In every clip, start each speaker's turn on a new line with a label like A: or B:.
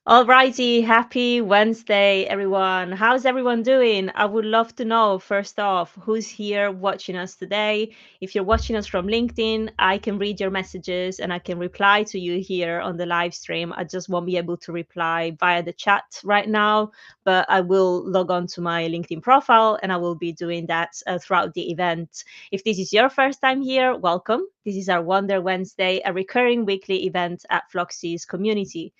A: Alrighty, happy Wednesday, everyone. How's everyone doing? I would love to know, first off, who's here watching us today. If you're watching us from LinkedIn, I can read your messages and I can reply to you here on the live stream. I just won't be able to reply via the chat right now, but I will log on to my LinkedIn profile and I will be doing that throughout the event. If this is your first time here, welcome. This is our Wonder Wednesday, a recurring weekly event at Floxies community.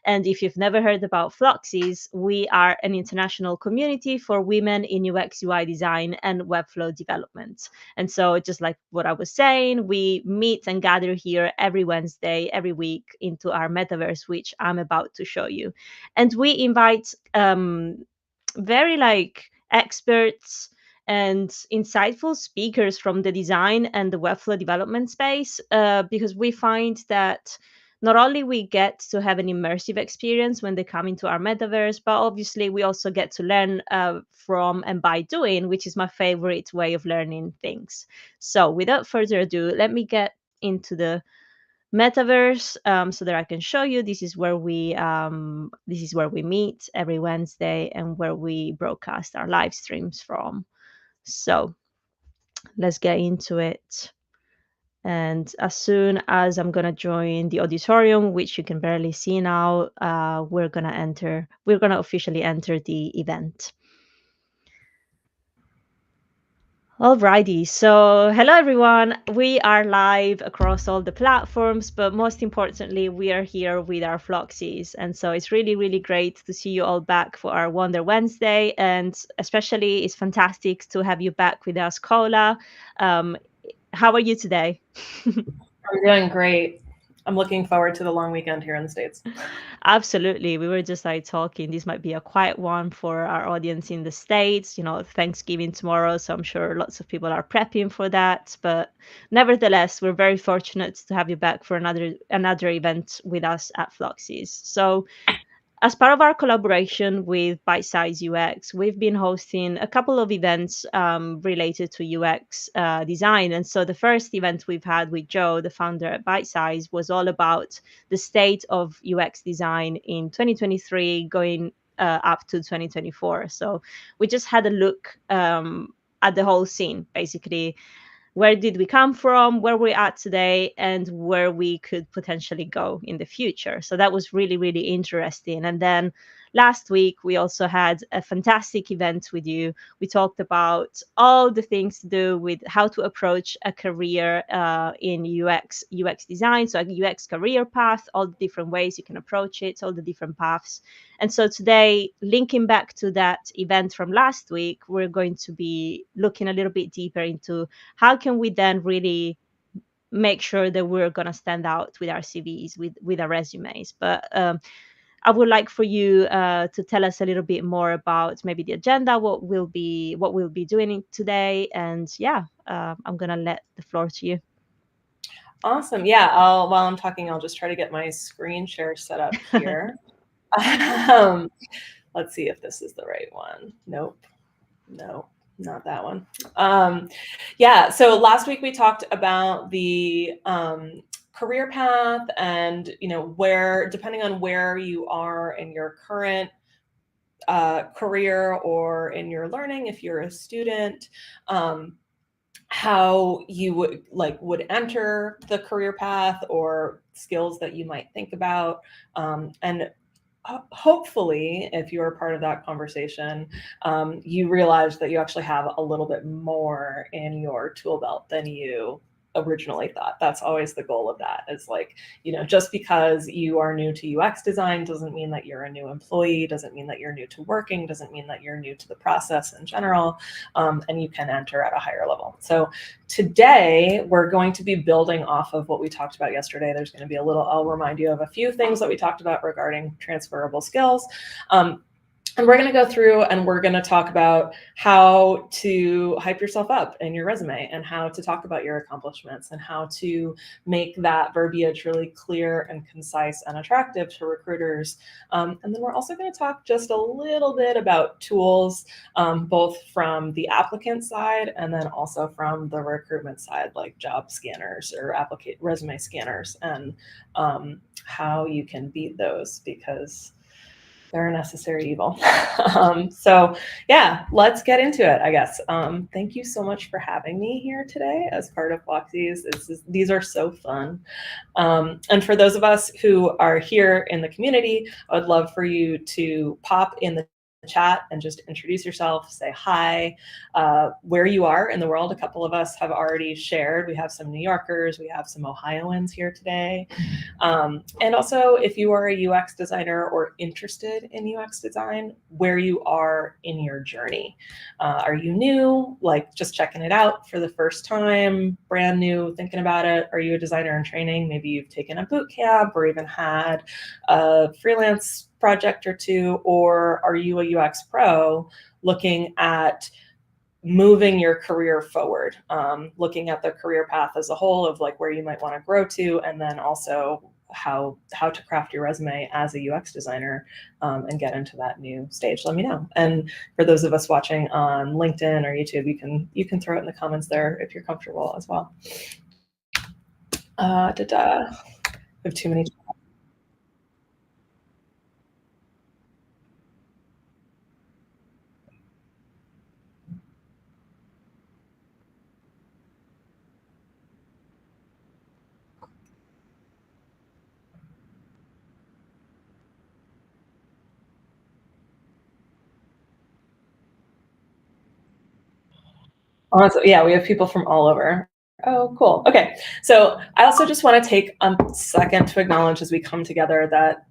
A: And if you've never heard about Floxies, we are an international community for women in UX UI design and Webflow development. And so, just like what I was saying, we meet and gather here every Wednesday, every week into our metaverse, which I'm about to show you. And we invite very experts and insightful speakers from the design and the Webflow development space because we find that not only we get to have an immersive experience when they come into our metaverse, but obviously we also get to learn from and by doing, which is my favorite way of learning things. So without further ado, let me get into the metaverse so that I can show you. This is where we meet every Wednesday and where we broadcast our live streams from. So let's get into it. And as soon as I'm gonna join the auditorium, which you can barely see now, we're gonna officially enter the event. Alrighty, so hello everyone. We are live across all the platforms, but most importantly, we are here with our Floxies. And so it's really, really great to see you all back for our Wonder Wednesday. And especially, it's fantastic to have you back with us, Kola. How are you today?
B: I'm doing great. I'm looking forward to the long weekend here in the States.
A: Absolutely. We were just talking. This might be a quiet one for our audience in the States, Thanksgiving tomorrow. So I'm sure lots of people are prepping for that. But nevertheless, we're very fortunate to have you back for another event with us at Floxies. So as part of our collaboration with Bite Size UX, we've been hosting a couple of events related to UX design. And so the first event we've had with Joe, the founder at Bite Size, was all about the state of UX design in 2023 going up to 2024. So we just had a look at the whole scene, basically where did we come from, where we're at today, and where we could potentially go in the future. So that was really, really interesting. And then last week, we also had a fantastic event with you. We talked about all the things to do with how to approach a career in UX design, so a UX career path, all the different ways you can approach it, all the different paths. And so today, linking back to that event from last week, we're going to be looking a little bit deeper into how can we then really make sure that we're going to stand out with our CVs, with our resumes. But I would like for you to tell us a little bit more about maybe the agenda, what we'll be doing today, and I'm gonna let the floor to you.
B: Awesome. Yeah. While I'm talking, I'll just try to get my screen share set up here. um, let's see if this is the right one. Nope. No, not that one. Yeah. So last week we talked about the career path and, where, depending on where you are in your current career or in your learning, if you're a student, how you would enter the career path or skills that you might think about, and hopefully if you're part of that conversation, you realize that you actually have a little bit more in your tool belt than you originally thought. That's always the goal of that, is just because you are new to UX design doesn't mean that you're a new employee, doesn't mean that you're new to working, doesn't mean that you're new to the process in general, and you can enter at a higher level. So today we're going to be building off of what we talked about yesterday. There's going to be I'll remind you of a few things that we talked about regarding transferable skills. And we're going to go through and we're going to talk about how to hype yourself up in your resume and how to talk about your accomplishments and how to make that verbiage really clear and concise and attractive to recruiters. And then we're also going to talk just a little bit about tools, both from the applicant side and then also from the recruitment side, like job scanners or resume scanners, and how you can beat those, because they're a necessary evil. So yeah, let's get into it, I guess. Thank you so much for having me here today as part of Floxies. These are so fun. And for those of us who are here in the community, I would love for you to pop in the chat and just introduce yourself, say hi, where you are in the world. A couple of us have already shared. We have some New Yorkers, we have some Ohioans here today. And also, if you are a UX designer or interested in UX design, where you are in your journey. Are you new, like just checking it out for the first time, brand new, thinking about it? Are you a designer in training? Maybe you've taken a boot camp or even had a freelance project or two, or are you a UX pro looking at moving your career forward, looking at the career path as a whole of like where you might want to grow to, and then also how to craft your resume as a UX designer and get into that new stage. Let me know. And for those of us watching on LinkedIn or YouTube, you can throw it in the comments there if you're comfortable as well. I have too many. Honestly, yeah, we have people from all over. Oh, cool. Okay. So I also just want to take a second to acknowledge as we come together that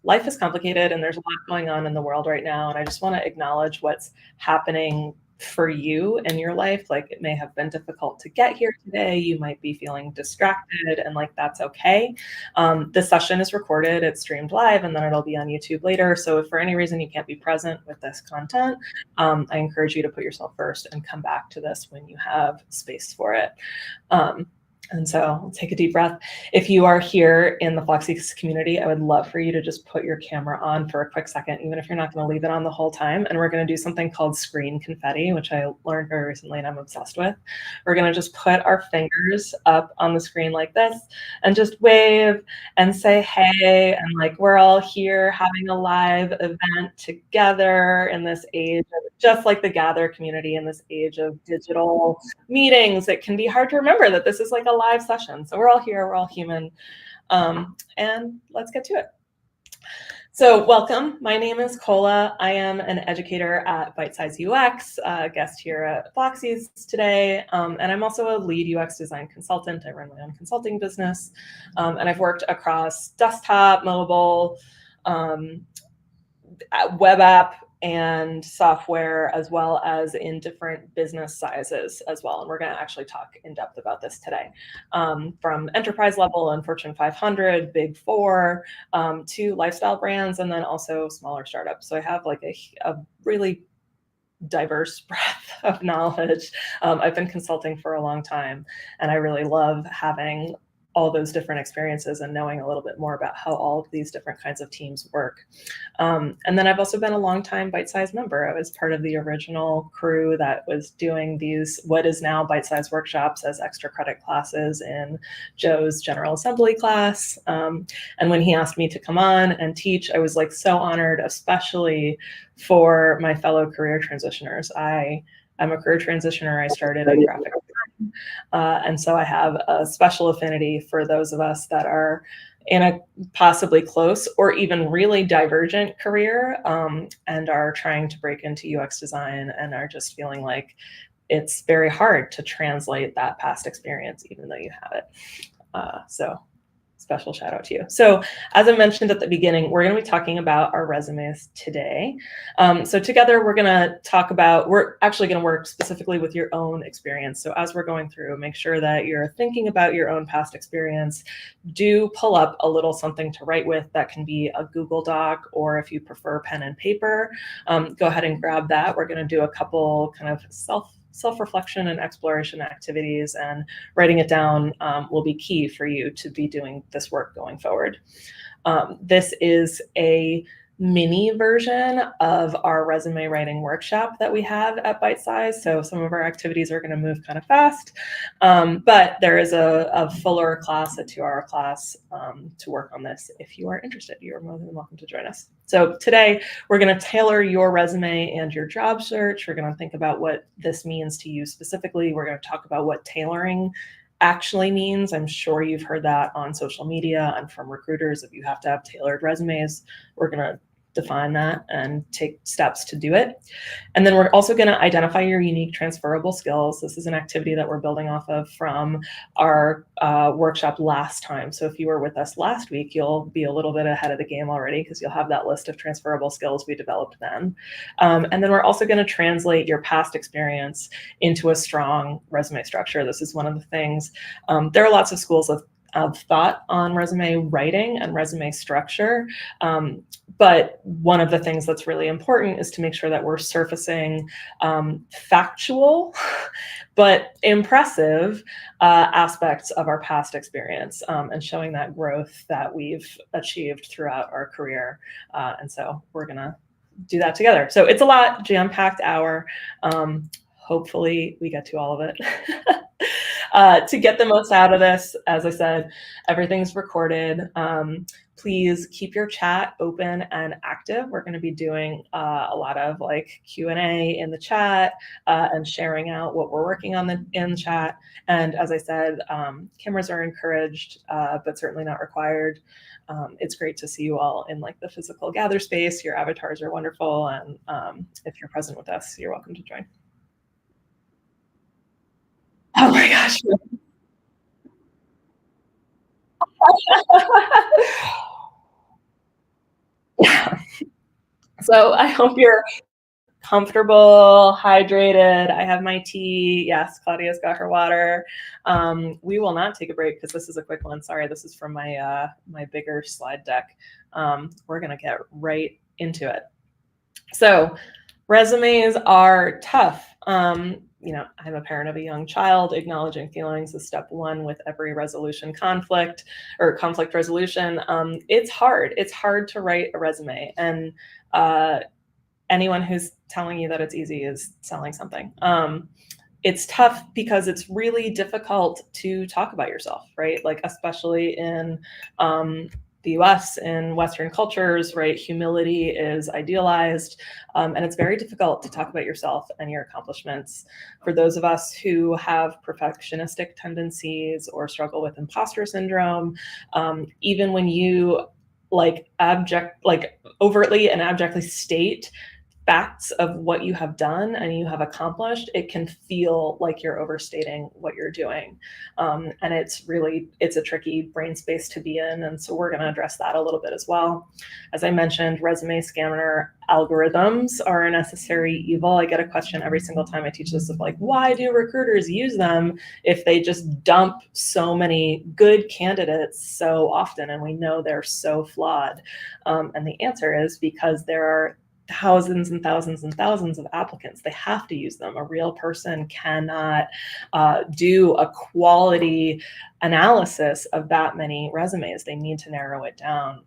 B: life is complicated and there's a lot going on in the world right now. And I just want to acknowledge what's happening for you in your life. Like it may have been difficult to get here today. You might be feeling distracted and like that's okay. This session is recorded, it's streamed live, and then it'll be on YouTube later. So if for any reason you can't be present with this content, I encourage you to put yourself first and come back to this when you have space for it. And so take a deep breath. If you are here in the Floxies community, I would love for you to just put your camera on for a quick second, even if you're not going to leave it on the whole time. And we're going to do something called screen confetti, which I learned very recently and I'm obsessed with. We're going to just put our fingers up on the screen like this and just wave and say, hey, and like we're all here having a live event together in this age, just like the Gather community in this age of digital meetings. It can be hard to remember that this is like a live session. So we're all here, we're all human. And let's get to it. So welcome, my name is Cola. I am an educator at Bite Size UX, guest here at Floxies today. And I'm also a lead UX design consultant. I run my own consulting business. And I've worked across desktop, mobile, web app, and software, as well as in different business sizes as well. And we're going to actually talk in depth about this today, from enterprise level and Fortune 500, Big Four, to lifestyle brands, and then also smaller startups. So I have like a really diverse breadth of knowledge. I've been consulting for a long time, and I really love having all those different experiences and knowing a little bit more about how all of these different kinds of teams work. And then I've also been a long-time Bite Size member. I was part of the original crew that was doing these, what is now Bite Size workshops as extra credit classes in Joe's General Assembly class. And when he asked me to come on and teach, I was like so honored, especially for my fellow career transitioners. I'm a career transitioner. I started in graphic design. And so I have a special affinity for those of us that are in a possibly close or even really divergent career, and are trying to break into UX design and are just feeling like it's very hard to translate that past experience, even though you have it. So special shout out to you. So as I mentioned at the beginning, we're going to be talking about our resumes today. So together we're going to talk about, we're actually going to work specifically with your own experience. So as we're going through, make sure that you're thinking about your own past experience. Do pull up a little something to write with. That can be a Google Doc, or if you prefer pen and paper, go ahead and grab that. We're going to do a couple kind of self-reflection and exploration activities, and writing it down will be key for you to be doing this work going forward. This is a mini version of our resume writing workshop that we have at Bite Size. So some of our activities are going to move kind of fast, but there is a fuller class, a 2-hour class to work on this. If you are interested, you're more than welcome to join us. So today we're going to tailor your resume and your job search. We're going to think about what this means to you specifically. We're going to talk about what tailoring actually means. I'm sure you've heard that on social media and from recruiters. If you have to have tailored resumes, we're going to define that and take steps to do it. And then we're also going to identify your unique transferable skills. This is an activity that we're building off of from our workshop last time. So if you were with us last week, you'll be a little bit ahead of the game already because you'll have that list of transferable skills we developed then. And then we're also going to translate your past experience into a strong resume structure. This is one of the things. There are lots of schools of thought on resume writing and resume structure. But one of the things that's really important is to make sure that we're surfacing factual but impressive aspects of our past experience and showing that growth that we've achieved throughout our career. And so we're going to do that together. So it's a lot, jam-packed hour. Hopefully we get to all of it. To get the most out of this, as I said, everything's recorded. Please keep your chat open and active. We're going to be doing a lot of like Q&A in the chat and sharing out what we're working on in the chat. And as I said, cameras are encouraged, but certainly not required. It's great to see you all in like the physical gather space. Your avatars are wonderful. And if you're present with us, you're welcome to join. Oh my gosh. Yeah. So I hope you're comfortable, hydrated. I have my tea. Yes, Claudia's got her water. We will not take a break because this is a quick one. Sorry, this is from my my bigger slide deck. We're gonna get right into it. So resumes are tough. You know, I'm a parent of a young child. Acknowledging feelings is step one with every conflict resolution. It's hard. It's hard to write a resume, and anyone who's telling you that it's easy is selling something. It's tough because it's really difficult to talk about yourself, right? Like especially in the US, in Western cultures, right? Humility is idealized, and it's very difficult to talk about yourself and your accomplishments. For those of us who have perfectionistic tendencies or struggle with imposter syndrome, even when you overtly and abjectly state facts of what you have done and you have accomplished, it can feel like you're overstating what you're doing. And it's a tricky brain space to be in. And so we're going to address that a little bit as well. As I mentioned, resume scanner algorithms are a necessary evil. I get a question every single time I teach this of like, why do recruiters use them if they just dump so many good candidates so often? And we know they're so flawed. And the answer is because there are thousands and thousands and thousands of applicants. They have to use them. A real person cannot do a quality analysis of that many resumes. They need to narrow it down,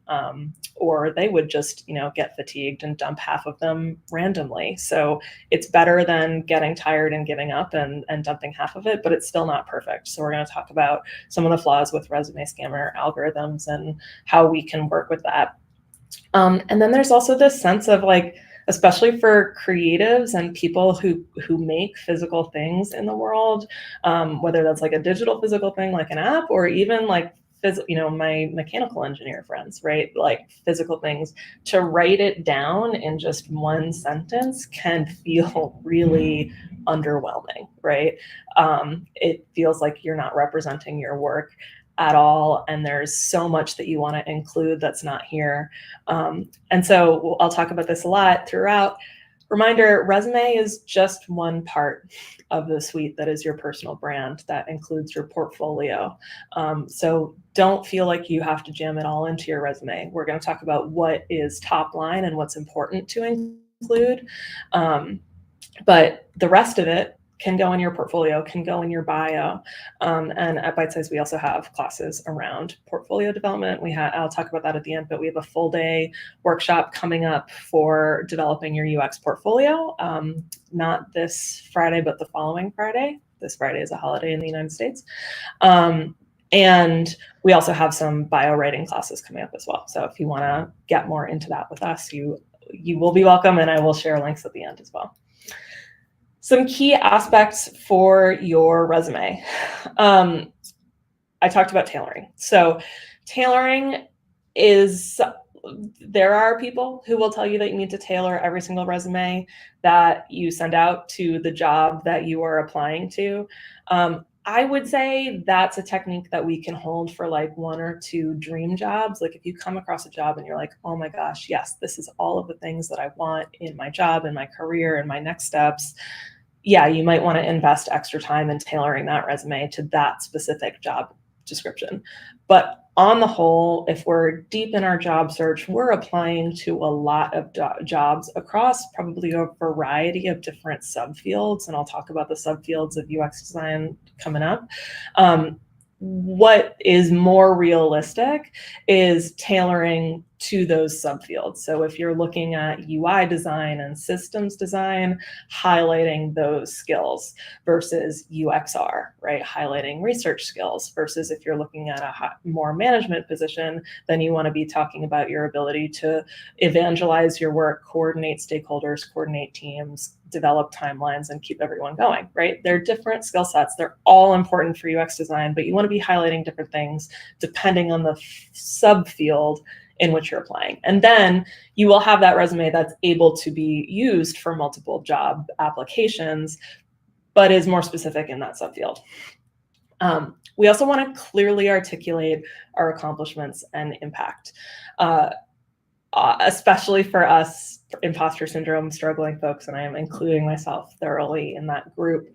B: or they would just, get fatigued and dump half of them randomly. So it's better than getting tired and giving up and dumping half of it, but it's still not perfect. So we're going to talk about some of the flaws with resume scanner algorithms and how we can work with that. And then there's also this sense of like, especially for creatives and people who make physical things in the world, whether that's like a digital physical thing like an app or even like my mechanical engineer friends, right? Like physical things, to write it down in just one sentence can feel really underwhelming, right? It feels like you're not representing your work at all, and there's so much that you want to include that's not here. And so I'll talk about this a lot throughout. Reminder, resume is just one part of the suite that is your personal brand, that includes your portfolio. So don't feel like you have to jam it all into your resume. We're going to talk about what is top line and what's important to include. But the rest of it can go in your portfolio, can go in your bio. And at Bite Size, we also have classes around portfolio development. I'll talk about that at the end, but we have a full day workshop coming up for developing your UX portfolio. Not this Friday, but the following Friday. This Friday is a holiday in the United States. And we also have some bio writing classes coming up as well. So if you want to get more into that with us, you will be welcome, and I will share links at the end as well. Some key aspects for your resume. I talked about tailoring. So tailoring is, there are people who will tell you that you need to tailor every single resume that you send out to the job that you are applying to. I would say that's a technique that we can hold for like 1 or 2 dream jobs. Like if you come across a job and you're like, oh my gosh, yes, this is all of the things that I want in my job, in my career, in my next steps. Yeah, you might want to invest extra time in tailoring that resume to that specific job description. But on the whole, if we're deep in our job search, we're applying to a lot of jobs across probably a variety of different subfields. And I'll talk about the subfields of UX design coming up. What is more realistic is tailoring to those subfields. So if you're looking at UI design and systems design, highlighting those skills versus UXR, right? Highlighting research skills versus if you're looking at a more management position, then you want to be talking about your ability to evangelize your work, coordinate stakeholders, coordinate teams, develop timelines, and keep everyone going, right? They're different skill sets. They're all important for UX design, but you want to be highlighting different things depending on the subfield in which you're applying. And then you will have that resume that's able to be used for multiple job applications, but is more specific in that subfield. We also want to clearly articulate our accomplishments and impact. Especially for us imposter syndrome struggling folks, and I am including myself thoroughly in that group,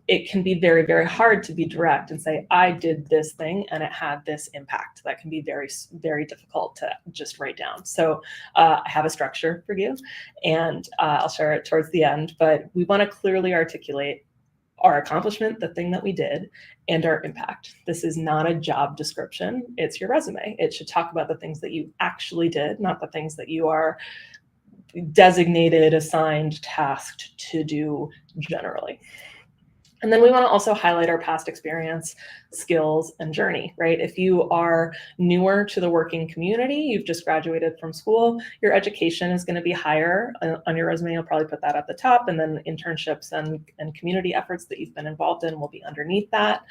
B: it can be very, very hard to be direct and say, I did this thing and it had this impact. That can be very, very difficult to just write down. So I have a structure for you, and I'll share it towards the end, but we want to clearly articulate our accomplishment, the thing that we did, and our impact. This is not a job description. It's your resume. It should talk about the things that you actually did, not the things that you are designated, assigned, tasked to do generally. And then we want to also highlight our past experience, skills, and journey, right? If you are newer to the working community, you've just graduated from school, your education is going to be higher on your resume. You'll probably put that at the top, and then internships and community efforts that you've been involved in will be underneath that.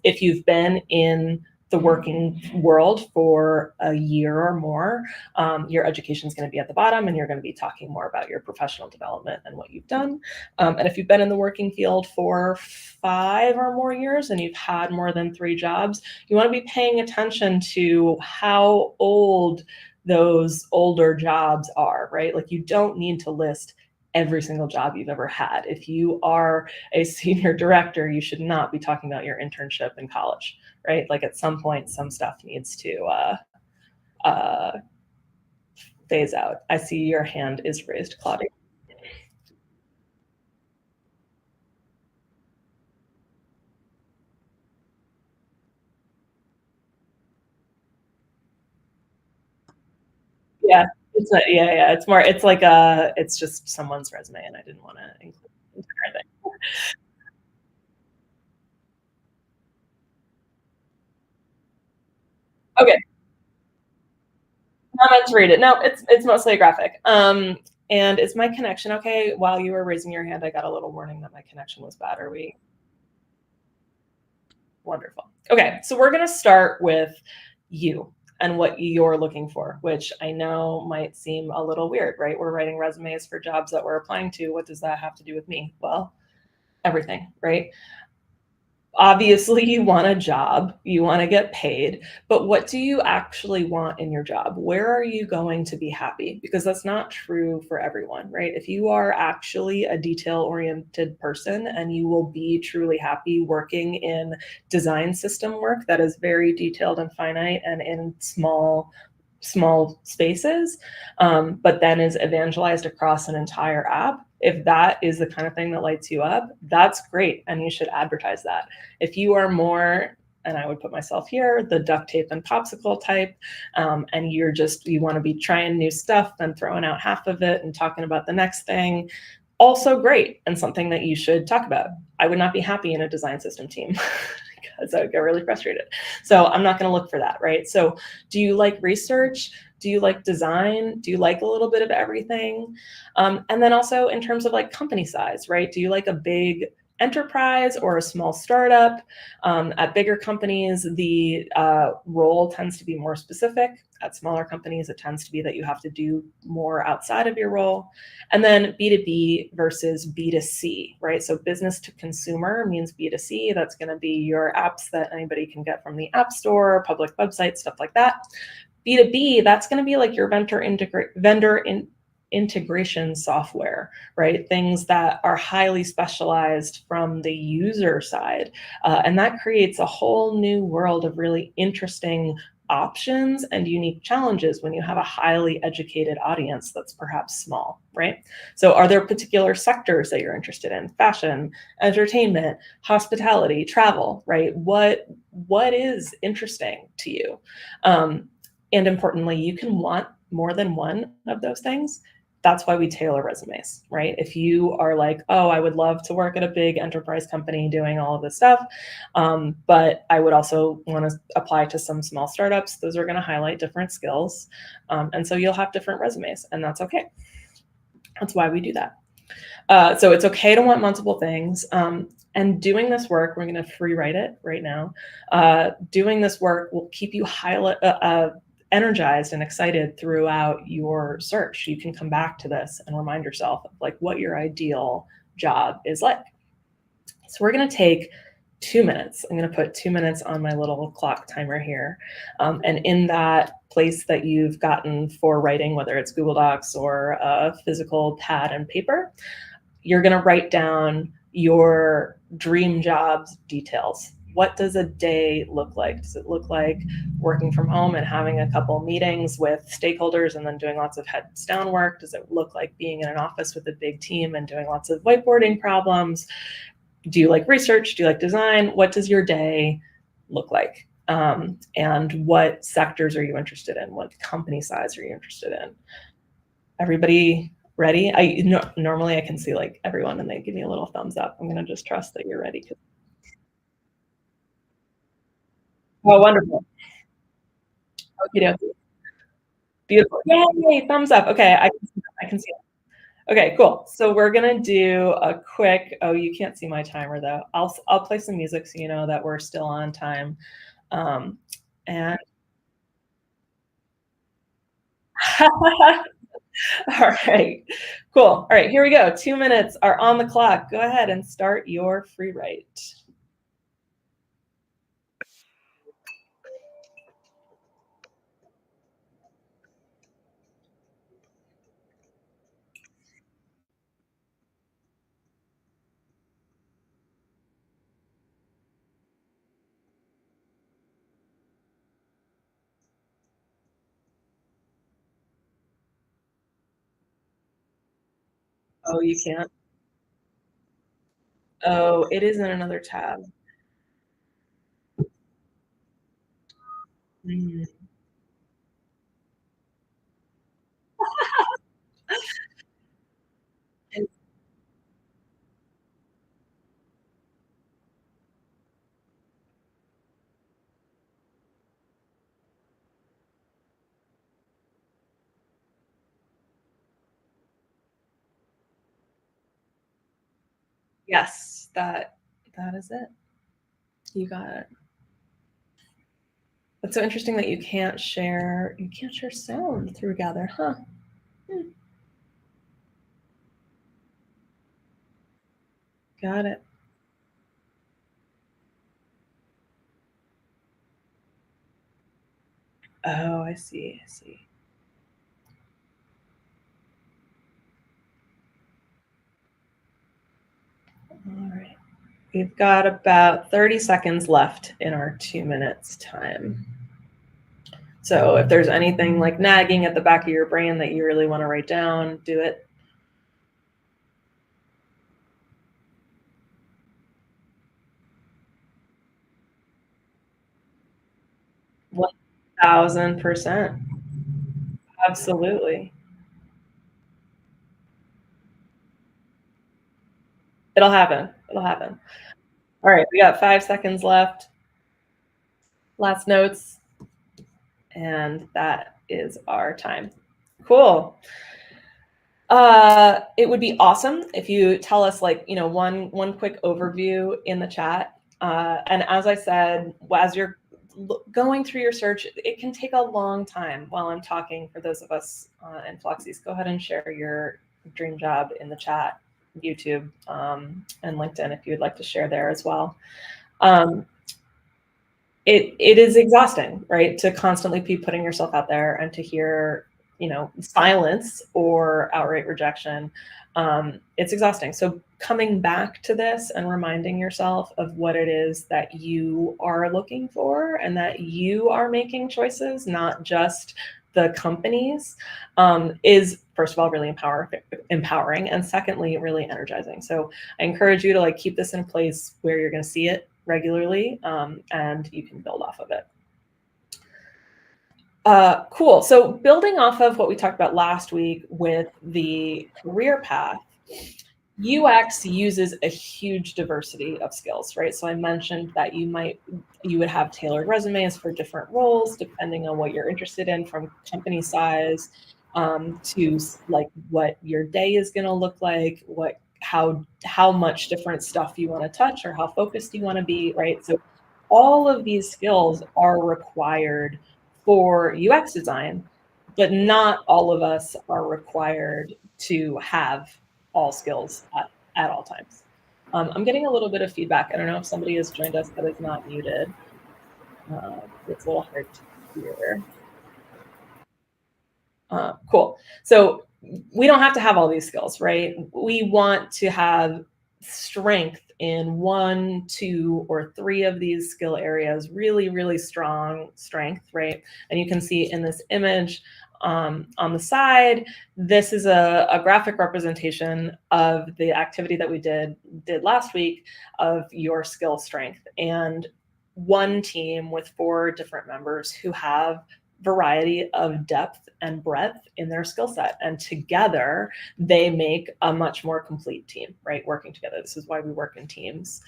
B: If you've been in the working world for a year or more, your education is going to be at the bottom, and you're going to be talking more about your professional development and what you've done. And if you've been in the working field for 5 or more years and you've had more than 3 jobs, you want to be paying attention to how old those older jobs are, right? Like you don't need to list every single job you've ever had. If you are a senior director, you should not be talking about your internship in college, right? Like at some point, some stuff needs to phase out. I see your hand is raised, Claudia. Yeah, it's more, it's like it's just someone's resume, and I didn't want to include the entire thing. Okay, not meant to read it. No, it's mostly a graphic. And is my connection okay? While you were raising your hand, I got a little warning that my connection was bad. Are we? Wonderful. Okay, so we're going to start with you and what you're looking for, which I know might seem a little weird, right? We're writing resumes for jobs that we're applying to. What does that have to do with me? Well, everything, right? Obviously, you want a job, you want to get paid, but what do you actually want in your job? Where are you going to be happy? Because that's not true for everyone, right? If you are actually a detail-oriented person and you will be truly happy working in design system work that is very detailed and finite and in small spaces, but then is evangelized across an entire app, If that is the kind of thing that lights you up, that's great, and you should advertise that. If you are more, and I would put myself here, the duct tape and popsicle type, and you want to be trying new stuff and throwing out half of it and talking about the next thing, also great, and something that you should talk about. I would not be happy in a design system team because I would get really frustrated. So I'm not going to look for that, right? So do you like research? Do you like design? Do you like a little bit of everything? And then also in terms of like company size, right? Do you like a big enterprise or a small startup? At bigger companies, the role tends to be more specific. At smaller companies, it tends to be that you have to do more outside of your role. And then B2B versus B2C, right? So business to consumer means B2C. That's going to be your apps that anybody can get from the App Store, public websites, stuff like that. B2B, that's going to be like your vendor integration software, right? Things that are highly specialized from the user side. And that creates a whole new world of really interesting options and unique challenges when you have a highly educated audience that's perhaps small, right? So are there particular sectors that you're interested in? Fashion, entertainment, hospitality, travel, right? What is interesting to you? And importantly, you can want more than one of those things. That's why we tailor resumes, right? If you are like, oh, I would love to work at a big enterprise company doing all of this stuff, but I would also want to apply to some small startups, those are going to highlight different skills. And so you'll have different resumes, and that's okay. That's why we do that. So it's okay to want multiple things. And doing this work, we're going to free write it right now. Doing this work will keep you energized and excited throughout your search. You can come back to this and remind yourself of like what your ideal job is like. So we're going to take 2 minutes. I'm going to put 2 minutes on my little clock timer here. And in that place that you've gotten for writing, whether it's Google Docs or a physical pad and paper, you're going to write down your dream job's details. What does a day look like? Does it look like working from home and having a couple meetings with stakeholders and then doing lots of heads down work? Does it look like being in an office with a big team and doing lots of whiteboarding problems? Do you like research? Do you like design? What does your day look like? And what sectors are you interested in? What company size are you interested in? Everybody ready? Normally I can see like everyone and they give me a little thumbs up. I'm going to just trust that you're ready. Oh, wonderful. Okie dokie. Beautiful. Yay, thumbs up. Okay, I can see it. Okay, cool. So we're gonna do a quick, oh, you can't see my timer though. I'll play some music so you know that we're still on time. And all right, cool. All right, here we go. 2 minutes are on the clock. Go ahead and start your free write. Oh, you can't? Oh, it is in another tab. Mm. Yes, that is it. You got it. It's so interesting that you can't share sound through Gather, huh? Got it. Oh, I see. I see. All right. We've got about 30 seconds left in our 2 minutes time. So if there's anything like nagging at the back of your brain that you really want to write down, do it. 1000%. Absolutely. It'll happen. It'll happen. All right, we got 5 seconds left. Last notes, and that is our time. Cool. It would be awesome if you tell us, like, one quick overview in the chat. And as I said, as you're going through your search, it can take a long time while I'm talking. For those of us in Floxies, go ahead and share your dream job in the chat, YouTube, and LinkedIn if you would like to share there as well. It is exhausting, right, to constantly be putting yourself out there and to hear, silence or outright rejection. It's exhausting. So coming back to this and reminding yourself of what it is that you are looking for and that you are making choices, not just the companies, is, first of all, really empowering, and secondly, really energizing. So I encourage you to, like, keep this in place where you're going to see it regularly, and you can build off of it. Cool. So building off of what we talked about last week with the career path, UX uses a huge diversity of skills, right? So I mentioned that you would have tailored resumes for different roles depending on what you're interested in, from company size to like what your day is going to look like, how much different stuff you want to touch, or how focused you want to be, right? So all of these skills are required for UX design, but not all of us are required to have all skills at all times. I'm getting a little bit of feedback. I don't know if somebody has joined us that is not muted. It's a little hard to hear. Cool. So we don't have to have all these skills, right? We want to have strength in 1, 2, or 3 of these skill areas, really, really strong strength, right? And you can see in this image on the side, this is a graphic representation of the activity that we did last week of your skill strength, and one team with 4 different members who have variety of depth and breadth in their skill set, and together they make a much more complete team, right? Working together. This is why we work in teams.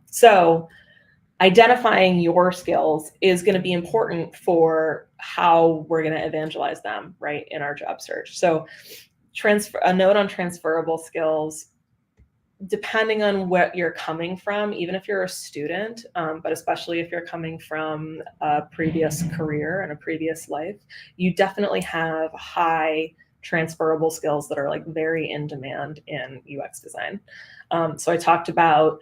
B: So identifying your skills is going to be important for how we're going to evangelize them, right, in our job search. So a note on transferable skills: depending on what you're coming from, even if you're a student, but especially if you're coming from a previous career and a previous life, you definitely have high transferable skills that are, like, very in demand in UX design. So I talked about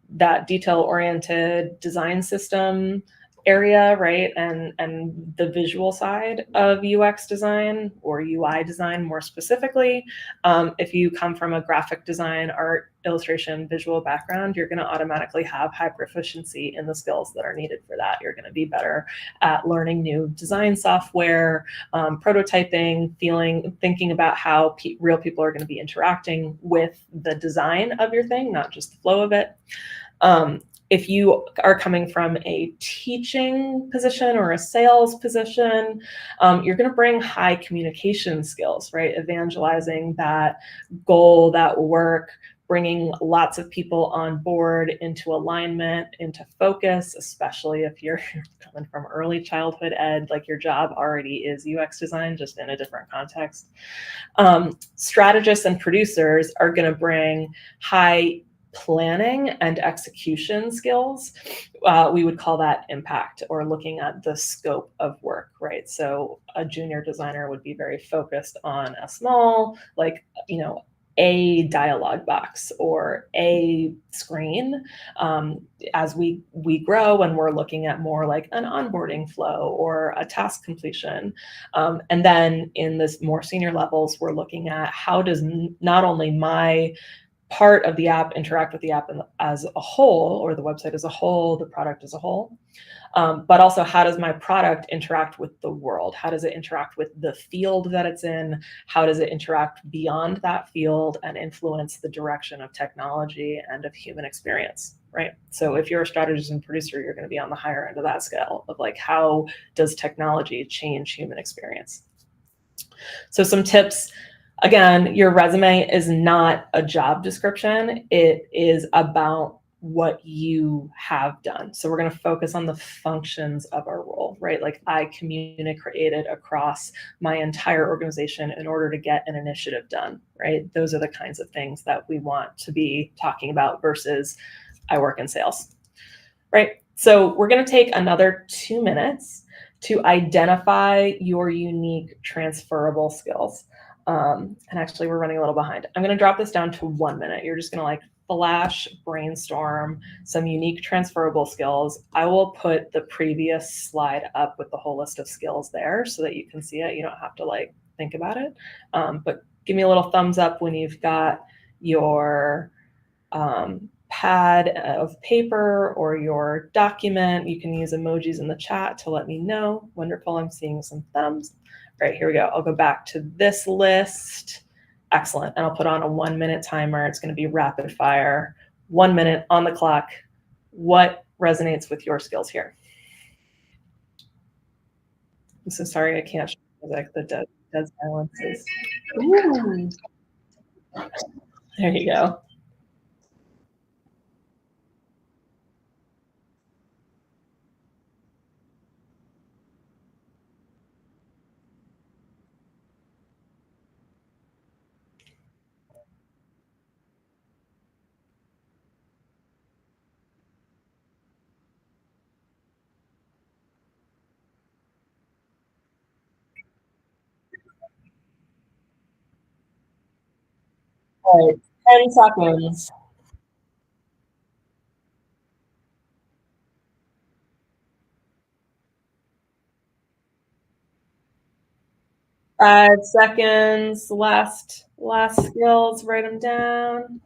B: that detail-oriented design system area, right? And the visual side of UX design, or UI design more specifically. If you come from a graphic design, art, illustration, visual background, you're going to automatically have high proficiency in the skills that are needed for that. You're going to be better at learning new design software, prototyping, thinking about how real people are going to be interacting with the design of your thing, not just the flow of it. If you are coming from a teaching position or a sales position, you're going to bring high communication skills, right? Evangelizing that goal, that work, bringing lots of people on board into alignment, into focus, especially if you're coming from early childhood ed, like your job already is UX design, just in a different context. Strategists and producers are going to bring high planning and execution skills. We would call that impact, or looking at the scope of work, right? So a junior designer would be very focused on a small, like, a dialogue box or a screen. As we grow and we're looking at more like an onboarding flow or a task completion. And then in this more senior levels, we're looking at how does not only my part of the app interact with the app as a whole, or the website as a whole, the product as a whole. But also, how does my product interact with the world? How does it interact with the field that it's in? How does it interact beyond that field and influence the direction of technology and of human experience, right? So if you're a strategist and producer, you're going to be on the higher end of that scale of like, how does technology change human experience? So some tips. Again, your resume is not a job description. It is about what you have done. So we're going to focus on the functions of our role, right? Like, I communicated across my entire organization in order to get an initiative done, right? Those are the kinds of things that we want to be talking about versus I work in sales, right? So we're going to take another 2 minutes to identify your unique transferable skills. And actually, we're running a little behind. I'm going to drop this down to 1 minute. You're just going to like flash brainstorm some unique transferable skills. I will put the previous slide up with the whole list of skills there so that you can see it. You don't have to like think about it. But give me a little thumbs up when you've got your pad of paper or your document. You can use emojis in the chat to let me know. Wonderful. I'm seeing some thumbs. All right, here we go. I'll go back to this list. Excellent. And I'll put on a 1 minute timer. It's going to be rapid fire. 1 minute on the clock. What resonates with your skills here? I'm so sorry I can't show like the dead silences. Ooh. There you go. All right, 10 seconds. 5 seconds. Last skills. Write them down.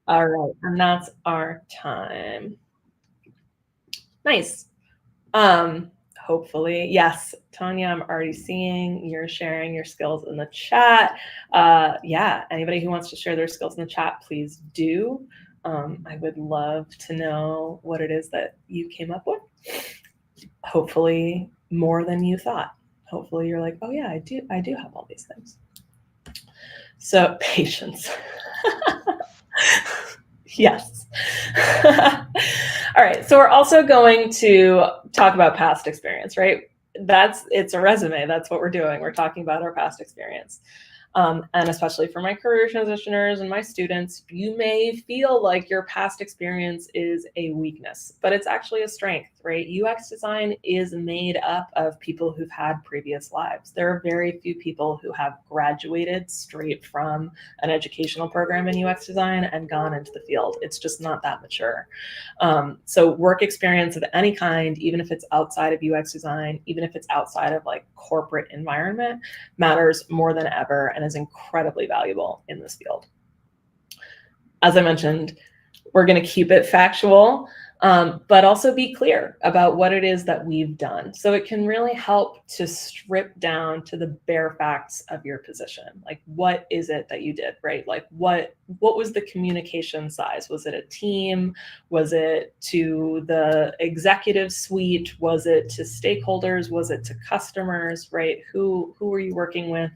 B: All right, and that's our time. Nice. Hopefully, yes, Tanya, I'm already seeing you're sharing your skills in the chat. Yeah, anybody who wants to share their skills in the chat, please do. I would love to know what it is that you came up with. Hopefully more than you thought. Hopefully you're like, oh yeah, I do have all these things. So patience. Yes. All right. So we're also going to talk about past experience, right? It's a resume. That's what we're doing. We're talking about our past experience. And especially for my career transitioners and my students, you may feel like your past experience is a weakness, but it's actually a strength, right? UX design is made up of people who've had previous lives. There are very few people who have graduated straight from an educational program in UX design and gone into the field. It's just not that mature. So work experience of any kind, even if it's outside of UX design, even if it's outside of like corporate environment, matters more than ever and is incredibly valuable in this field. As I mentioned, we're going to keep it factual, but also be clear about what it is that we've done. So it can really help to strip down to the bare facts of your position. Like, what is it that you did, right? Like, what was the communication size? Was it a team? Was it to the executive suite? Was it to stakeholders? Was it to customers, right? Who were you working with?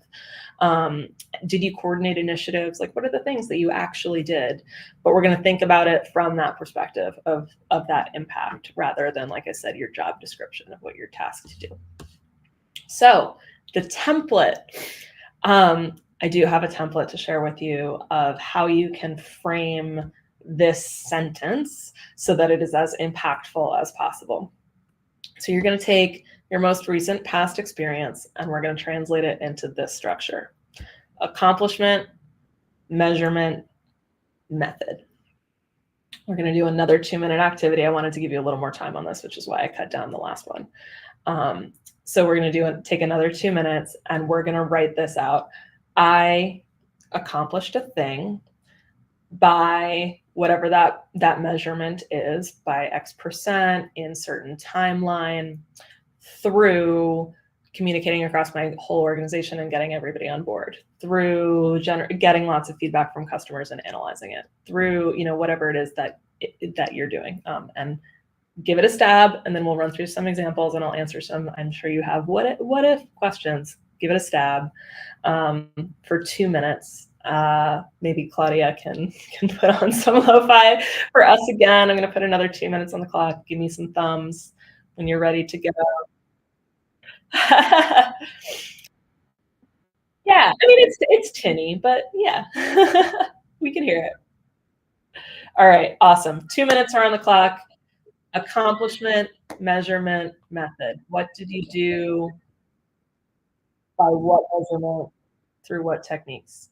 B: Did you coordinate initiatives? Like, what are the things that you actually did? But we're going to think about it from that perspective of that impact, rather than, like I said, your job description of what you're tasked to do. So the template, I do have a template to share with you of how you can frame this sentence so that it is as impactful as possible. So you're going to take your most recent past experience, and we're going to translate it into this structure: accomplishment, measurement, method. We're going to do another 2-minute activity. I wanted to give you a little more time on this, which is why I cut down the last one. So we're going to take another 2 minutes, and we're going to write this out. I accomplished a thing. by whatever that measurement is, by X% in certain timeline, through communicating across my whole organization and getting everybody on board, through getting lots of feedback from customers and analyzing it, through whatever it is that you're doing, and give it a stab, and then we'll run through some examples and I'll answer some. I'm sure you have what if questions. Give it a stab for 2 minutes. Maybe Claudia can put on some lo-fi for us again. I'm going to put another 2 minutes on the clock. Give me some thumbs when you're ready to go. Yeah, I mean it's tinny, but yeah, we can hear it. All right, awesome. 2 minutes are on the clock. Accomplishment, measurement, method. What did you do? By what measurement? Through what techniques?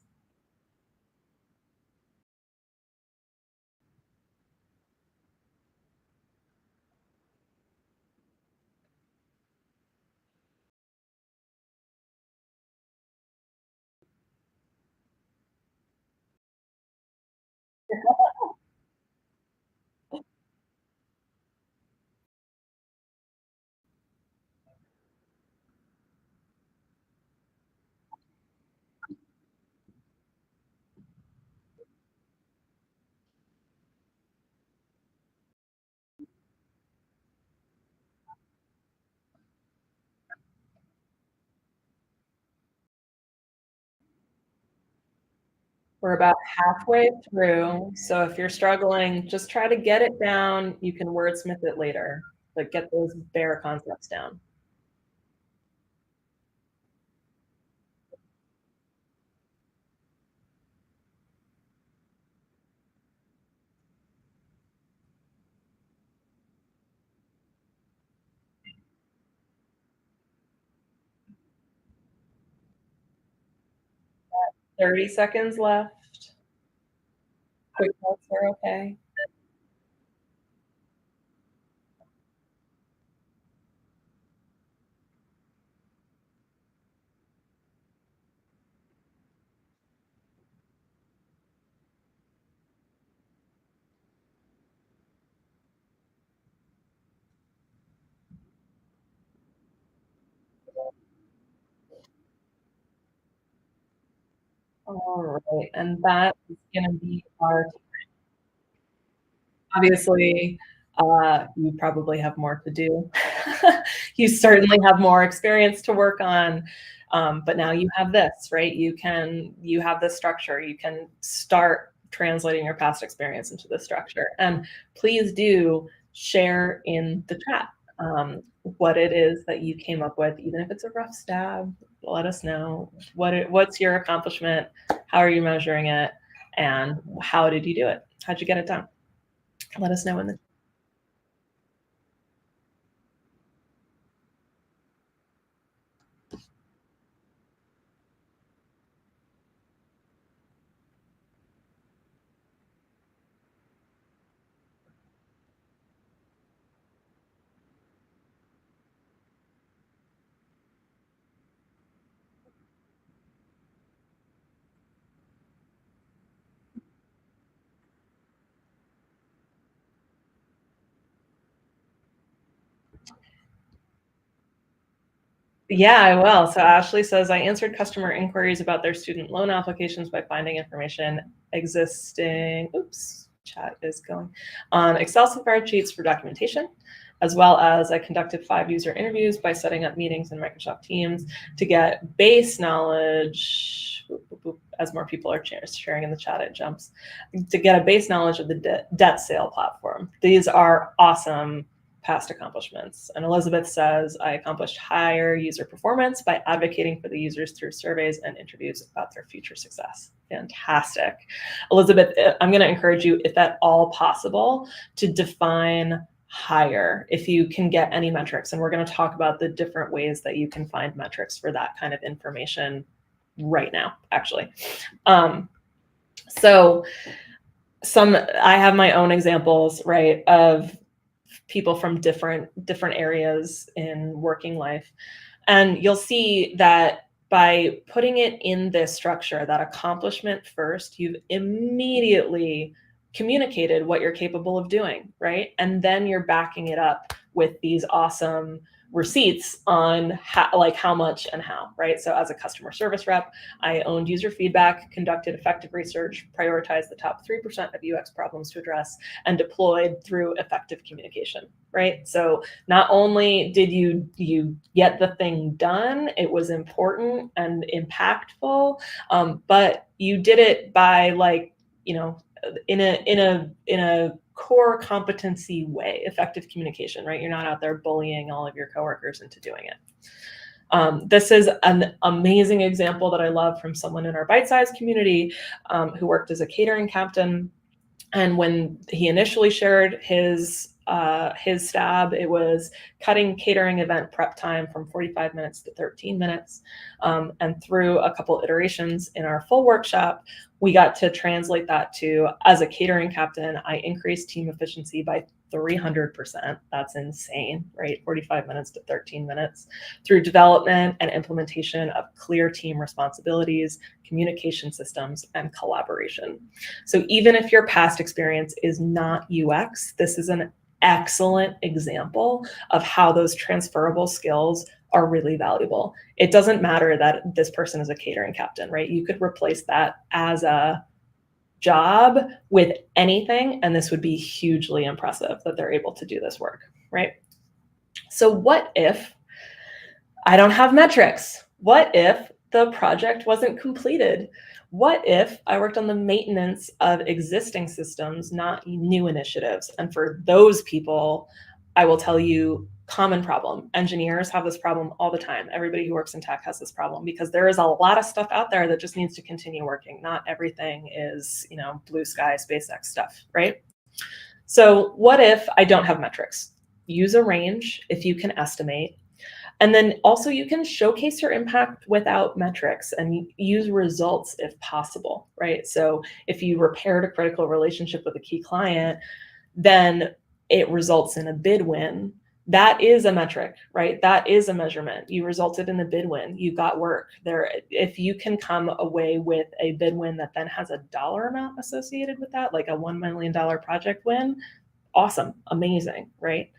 B: We're about halfway through, so if you're struggling, just try to get it down. You can wordsmith it later, but get those bare concepts down. 30 seconds left. Quick notes are okay. All right, and that is gonna be our obviously, you probably have more to do. You certainly have more experience to work on, but now you have this, right? You have this structure. You can start translating your past experience into the structure. And please do share in the chat what it is that you came up with, even if it's a rough stab. Let us know what's your accomplishment, how are you measuring it, and how did you do it? How'd you get it done? Let us know in the Yeah, I will. So Ashley says, I answered customer inquiries about their student loan applications by finding information existing. Oops, chat is going on Excel spreadsheets for documentation, as well as I conducted 5 user interviews by setting up meetings in Microsoft Teams to get base knowledge. As more people are sharing in the chat, it jumps to get a base knowledge of the debt sale platform. These are awesome past accomplishments. And Elizabeth says, I accomplished higher user performance by advocating for the users through surveys and interviews about their future success. Fantastic. Elizabeth, I'm going to encourage you, if at all possible, to define higher if you can get any metrics. And we're going to talk about the different ways that you can find metrics for that kind of information right now, actually. So I have my own examples, right, of people from different areas in working life. And you'll see that by putting it in this structure, that accomplishment first, you've immediately communicated what you're capable of doing, right? And then you're backing it up with these awesome receipts on how much and how, right? So as a customer service rep, I owned user feedback, conducted effective research, prioritized the top 3% of UX problems to address, and deployed through effective communication, right? So not only did you get the thing done, it was important and impactful, but you did it by in a core competency way, effective communication, right? You're not out there bullying all of your coworkers into doing it. This is an amazing example that I love from someone in our Bite Size community who worked as a catering captain. And when he initially shared his stab, it was cutting catering event prep time from 45 minutes to 13 minutes. And through a couple iterations in our full workshop, we got to translate that to, as a catering captain, I increased team efficiency by 300%. That's insane, right? 45 minutes to 13 minutes through development and implementation of clear team responsibilities, communication systems, and collaboration. So even if your past experience is not UX, this is an excellent example of how those transferable skills are really valuable. It doesn't matter that this person is a catering captain, right? You could replace that as a job with anything, and this would be hugely impressive that they're able to do this work, right? So what if I don't have metrics? What if the project wasn't completed? What if I worked on the maintenance of existing systems, not new initiatives? And for those people, I will tell you, common problem. Engineers have this problem all the time. Everybody who works in tech has this problem because there is a lot of stuff out there that just needs to continue working. Not everything is, blue sky, SpaceX stuff, right? So what if I don't have metrics? Use a range if you can estimate. And then also you can showcase your impact without metrics and use results if possible, right? So if you repaired a critical relationship with a key client, then it results in a bid win. That is a metric, right? That is a measurement. You resulted in a bid win. You got work there. If you can come away with a bid win that then has a dollar amount associated with that, like a $1 million project win, awesome, amazing, right?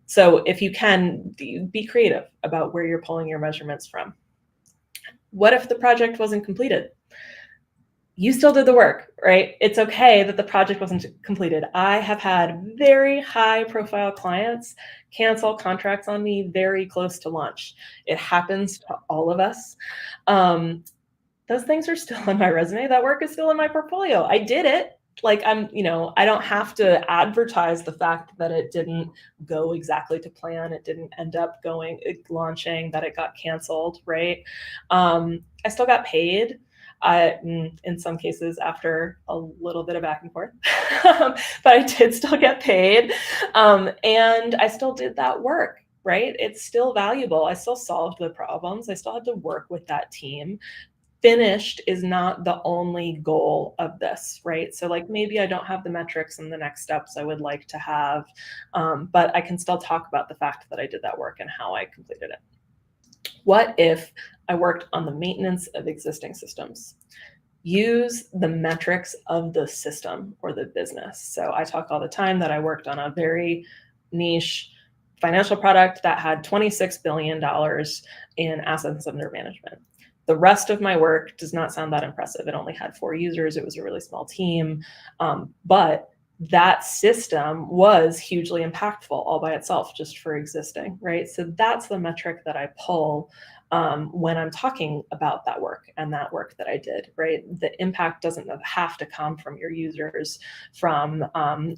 B: So if you can, be creative about where you're pulling your measurements from. What if the project wasn't completed? You still did the work, right? It's okay that the project wasn't completed. I have had very high profile clients cancel contracts on me very close to launch. It happens to all of us. Those things are still on my resume. That work is still in my portfolio. I did it. I don't have to advertise the fact that it didn't go exactly to plan. It didn't end up launching, that it got canceled, right? I still got paid. In some cases after a little bit of back and forth, but I did still get paid. And I still did that work, right? It's still valuable. I still solved the problems. I still had to work with that team. Finished is not the only goal of this, right? So maybe I don't have the metrics and the next steps I would like to have, but I can still talk about the fact that I did that work and how I completed it. What if I worked on the maintenance of existing systems? Use the metrics of the system or the business. So I talk all the time that I worked on a very niche financial product that had $26 billion in assets under management. The rest of my work does not sound that impressive. It only had 4 users. It was a really small team, but that system was hugely impactful all by itself, just for existing, right? So that's the metric that I pull when I'm talking about that work and that work that I did, right? The impact doesn't have to come from your users, from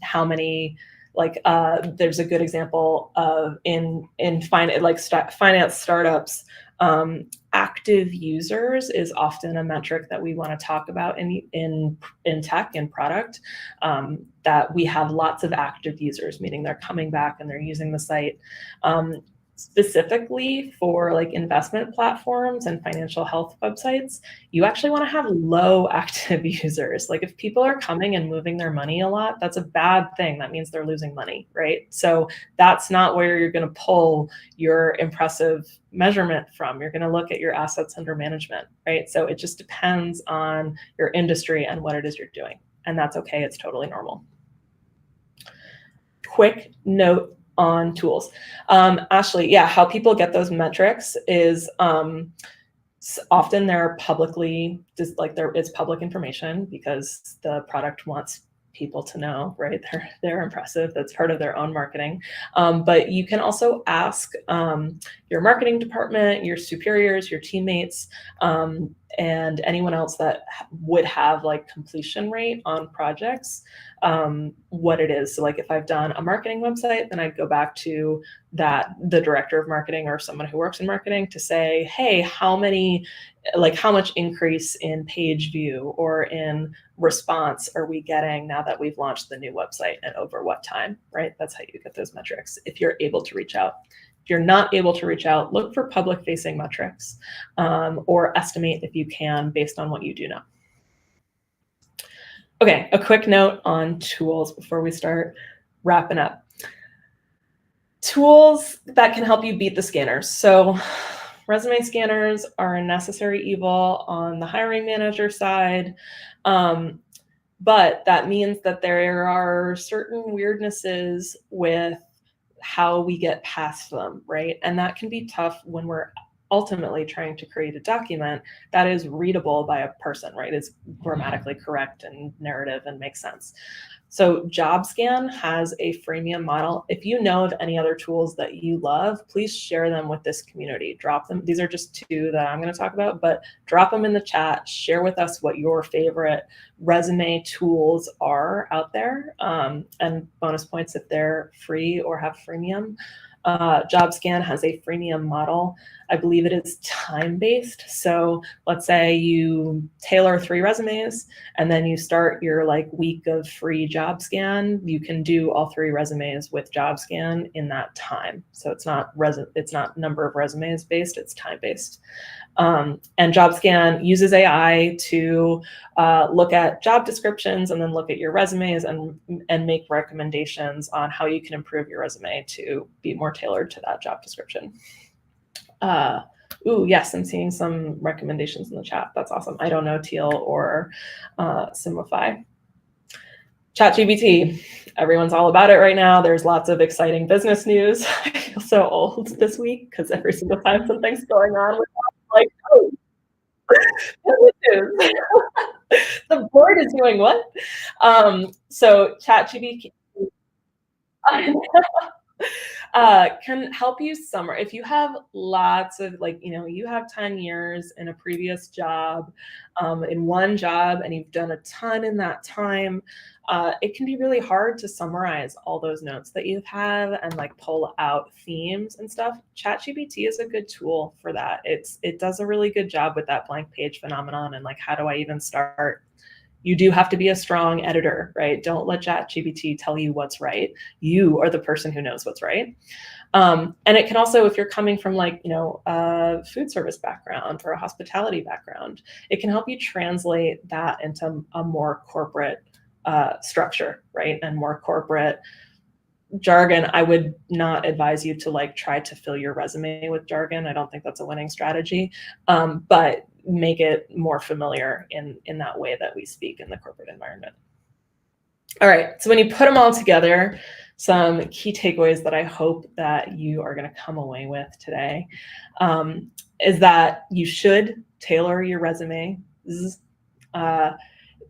B: how many, there's a good example of in finance startups, active users is often a metric that we want to talk about in tech and product, that we have lots of active users, meaning they're coming back and they're using the site. Specifically for like investment platforms and financial health websites, you actually want to have low active users. Like if people are coming and moving their money a lot, that's a bad thing. That means they're losing money, right? So that's not where you're going to pull your impressive measurement from. You're going to look at your assets under management, right? So it just depends on your industry and what it is you're doing. And that's okay. It's totally normal. Quick note on tools. Ashley, yeah, how people get those metrics is often they're publicly, just like it's public information because the product wants people to know, right? They're impressive. That's part of their own marketing. But you can also ask your marketing department, your superiors, your teammates, and anyone else that would have like completion rate on projects, what it is. So like if I've done a marketing website, then I'd go back to the director of marketing or someone who works in marketing to say, hey, how much increase in page view or in response are we getting now that we've launched the new website and over what time, right? That's how you get those metrics if you're able to reach out. If you're not able to reach out, look for public-facing metrics or estimate if you can based on what you do know. Okay, a quick note on tools before we start wrapping up. Tools that can help you beat the scanners. So resume scanners are a necessary evil on the hiring manager side. But that means that there are certain weirdnesses with how we get past them, right? And that can be tough when we're ultimately trying to create a document that is readable by a person, right? It's grammatically correct and narrative and makes sense. So JobScan has a freemium model. If you know of any other tools that you love, please share them with this community. Drop them. These are just two that I'm going to talk about, but drop them in the chat. Share with us what your favorite resume tools are out there, and bonus points if they're free or have freemium. JobScan has a freemium model. I believe it is time-based. So let's say you tailor 3 resumes and then you start your like week of free JobScan. You can do all 3 resumes with JobScan in that time. So it's not number of resumes based, it's time-based. And JobScan uses AI to look at job descriptions and then look at your resumes and make recommendations on how you can improve your resume to be more tailored to that job description. Yes, I'm seeing some recommendations in the chat. That's awesome. I don't know Teal or Simplify. ChatGPT, everyone's all about it right now. There's lots of exciting business news. I feel so old this week because every single time something's going on, we're like, oh, the board is doing what? So ChatGPT can help you summarize. If you have lots of you have 10 years in a previous job, in one job, and you've done a ton in that time, it can be really hard to summarize all those notes that you have and like pull out themes and stuff. ChatGPT is a good tool for that. It does a really good job with that blank page phenomenon and like, how do I even start? You do have to be a strong editor, right? Don't let ChatGPT tell you what's right. You are the person who knows what's right. And it can also, if you're coming from like, a food service background or a hospitality background, it can help you translate that into a more corporate structure, right? And more corporate jargon. I would not advise you to like try to fill your resume with jargon. I don't think that's a winning strategy, but make it more familiar in that way that we speak in the corporate environment. All right, so when you put them all together, some key takeaways that I hope that you are going to come away with today is that you should tailor your resume.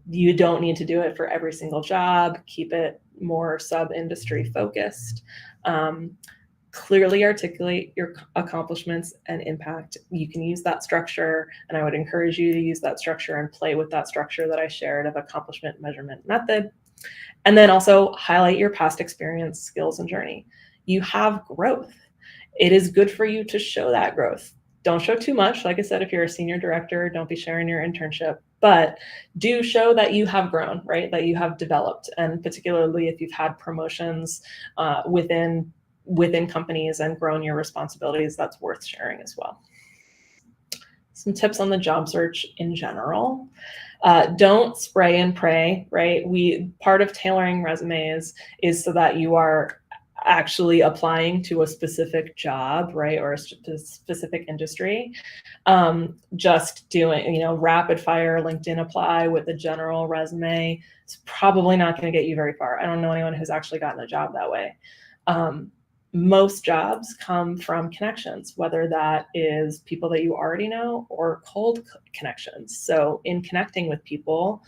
B: You don't need to do it for every single job. Keep it more sub-industry focused. Clearly articulate your accomplishments and impact. You can use that structure, and I would encourage you to use that structure and play with that structure that I shared of accomplishment measurement method. And then also highlight your past experience, skills, and journey. You have growth. It is good for you to show that growth. Don't show too much. Like I said, if you're a senior director, don't be sharing your internship, but do show that you have grown, right? That you have developed. And particularly if you've had promotions within within companies and grown your responsibilities, that's worth sharing as well. Some tips on the job search in general. Don't spray and pray, right? Part of tailoring resumes is so that you are actually applying to a specific job, right, or a specific industry. Just doing, rapid fire LinkedIn apply with a general resume is probably not going to get you very far. I don't know anyone who's actually gotten a job that way. Most jobs come from connections, whether that is people that you already know or cold connections. So in connecting with people,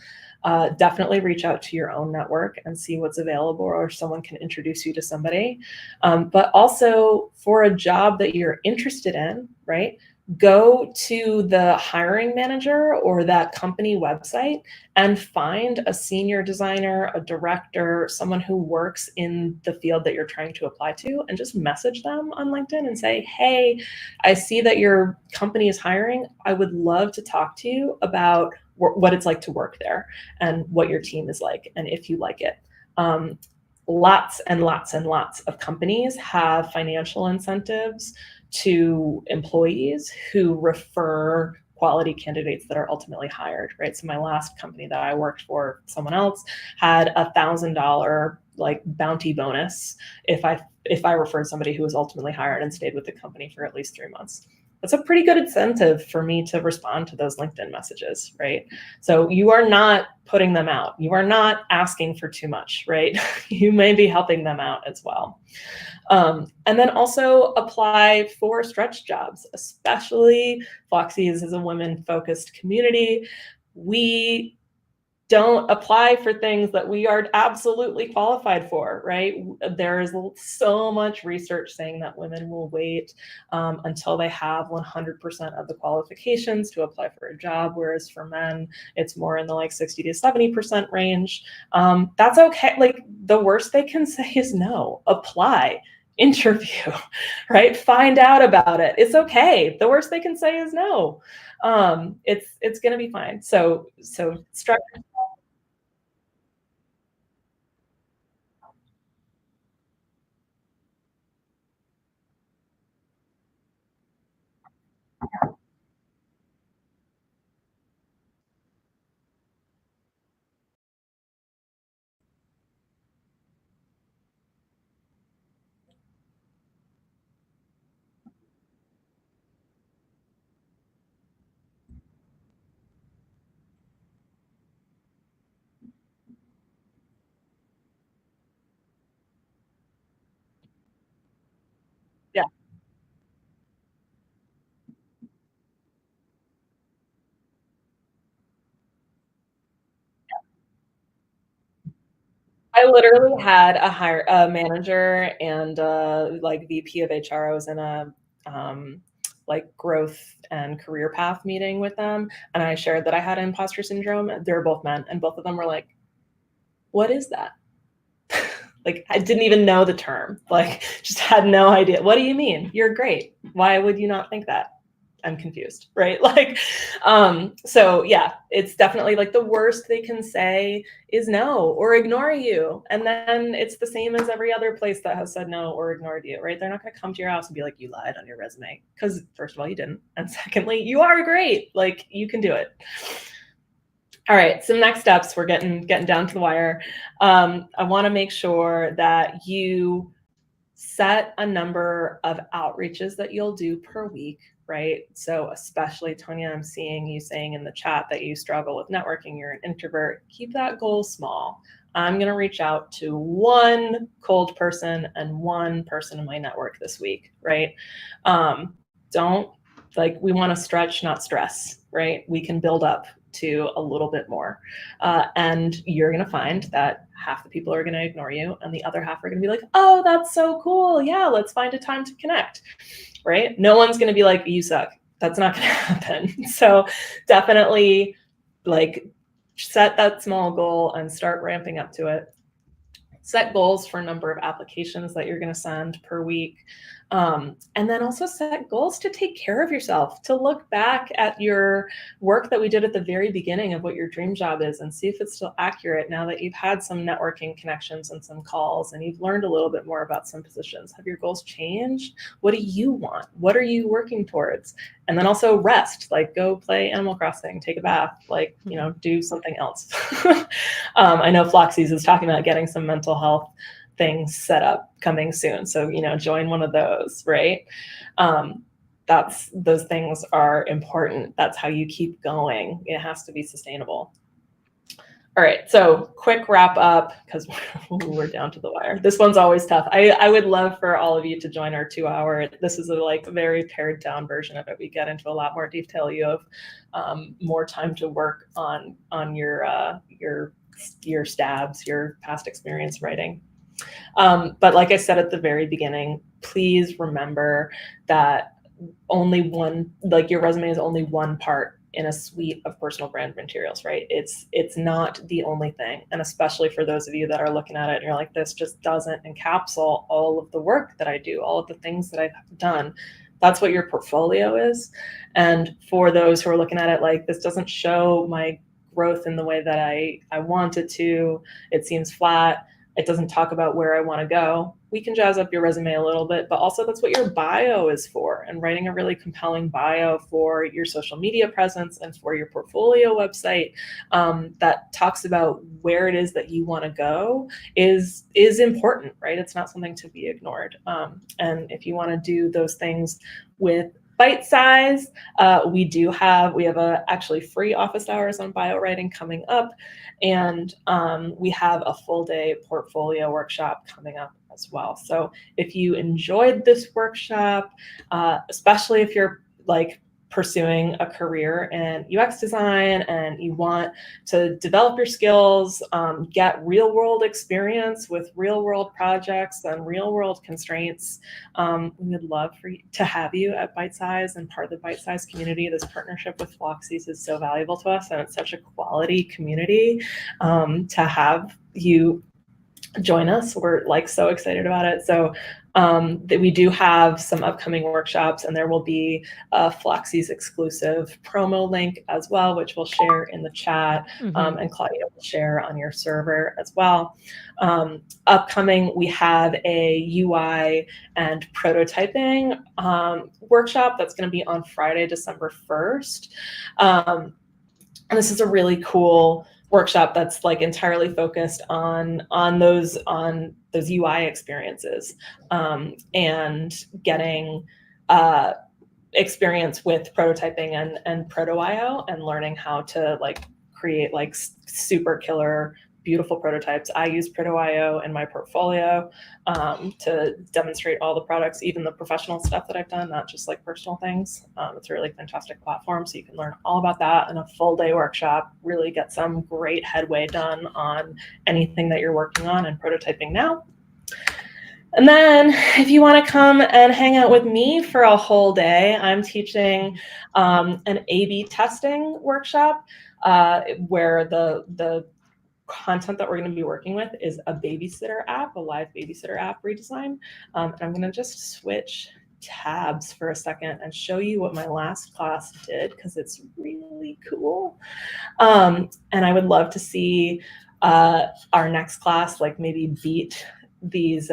B: definitely reach out to your own network and see what's available, or someone can introduce you to somebody. But also for a job that you're interested in, right? Go to the hiring manager or that company website and find a senior designer, a director, someone who works in the field that you're trying to apply to, and just message them on LinkedIn and say, hey, I see that your company is hiring. I would love to talk to you about what it's like to work there and what your team is like and if you like it. Lots and lots and lots of companies have financial incentives to employees who refer quality candidates that are ultimately hired, right? So my last company that I worked for, someone else had $1,000 like bounty bonus if I referred somebody who was ultimately hired and stayed with the company for at least 3 months. That's a pretty good incentive for me to respond to those LinkedIn messages, right? So you are not putting them out. You are not asking for too much, right? You may be helping them out as well. And then also apply for stretch jobs, especially Floxies is a women-focused community. We don't apply for things that we are absolutely qualified for, right? There is so much research saying that women will wait until they have 100% of the qualifications to apply for a job, whereas for men, it's more in the like 60 to 70% range. That's okay. Like the worst they can say is no. Apply. Interview, right? Find out about it. It's okay. The worst they can say is no. It's going to be fine. So structure. Yeah. I literally had a manager and like VP of HR. I was in a like growth and career path meeting with them, and I shared that I had imposter syndrome. They were both men, and both of them were like, "What is that?" Like I didn't even know the term. Like just had no idea. What do you mean? You're great. Why would you not think that? I'm confused, right? Like, so yeah, it's definitely like the worst they can say is no or ignore you. And then it's the same as every other place that has said no or ignored you, right? They're not going to come to your house and be like, you lied on your resume. Because first of all, you didn't. And secondly, you are great. Like you can do it. All right, some next steps. We're getting down to the wire. I want to make sure that you set a number of outreaches that you'll do per week, right? So especially Tonya, I'm seeing you saying in the chat that you struggle with networking, you're an introvert. Keep that goal small. I'm going to reach out to one cold person and one person in my network this week, right? Don't we want to stretch, not stress, right? We can build up to a little bit more. And you're going to find that half the people are going to ignore you and the other half are going to be like, oh, that's so cool. Yeah, let's find a time to connect, right? No one's going to be like, you suck. That's not going to happen. So definitely set that small goal and start ramping up to it. Set goals for number of applications that you're going to send per week. And then also set goals to take care of yourself, to look back at your work that we did at the very beginning of what your dream job is and see if it's still accurate now that you've had some networking connections and some calls and you've learned a little bit more about some positions. Have your goals changed? What do you want? What are you working towards? And then also rest, like go play Animal Crossing, take a bath, like, do something else. I know Floxies is talking about getting some mental health things set up coming soon. So, join one of those, right? Those things are important. That's how you keep going. It has to be sustainable. All right, so quick wrap up, because we're down to the wire. This one's always tough. I would love for all of you to join our 2-hour. This is a very pared down version of it. We get into a lot more detail. You have more time to work on your stabs, your past experience writing. But like I said at the very beginning, please remember that your resume is only one part in a suite of personal brand materials, right? It's not the only thing. And especially for those of you that are looking at it and you're like, this just doesn't encapsulate all of the work that I do, all of the things that I've done. That's what your portfolio is. And for those who are looking at it like, this doesn't show my growth in the way that I want it to, it seems flat, it doesn't talk about where I want to go, we can jazz up your resume a little bit, but also that's what your bio is for. And writing a really compelling bio for your social media presence and for your portfolio website that talks about where it is that you want to go is important, right? It's not something to be ignored. And if you want to do those things with bite size, we have actually free office hours on bio writing coming up, and we have a full day portfolio workshop coming up as well. So if you enjoyed this workshop, especially if you're pursuing a career in UX design and you want to develop your skills, get real world experience with real world projects and real world constraints, we would love to have you at Bite Size and part of the Bite Size community. This partnership with Floxies is so valuable to us, and it's such a quality community to have you join us. We're so excited about it. So that we do have some upcoming workshops, and there will be a Floxies exclusive promo link as well, which we'll share in the chat, and Claudia will share on your server as well. Upcoming, we have a UI and prototyping workshop that's going to be on Friday, December 1st. And this is a really cool workshop that's entirely focused on those UI experiences, and getting experience with prototyping and proto.io and learning how to create super killer beautiful prototypes. I use proto.io in my portfolio to demonstrate all the products, even the professional stuff that I've done, not just personal things. It's a really fantastic platform, so you can learn all about that in a full day workshop, really get some great headway done on anything that you're working on and prototyping now. And then if you want to come and hang out with me for a whole day, I'm teaching an A/B testing workshop where the content that we're going to be working with is a babysitter app, a live babysitter app redesign. And I'm going to just switch tabs for a second and show you what my last class did, because it's really cool. And I would love to see our next class maybe beat these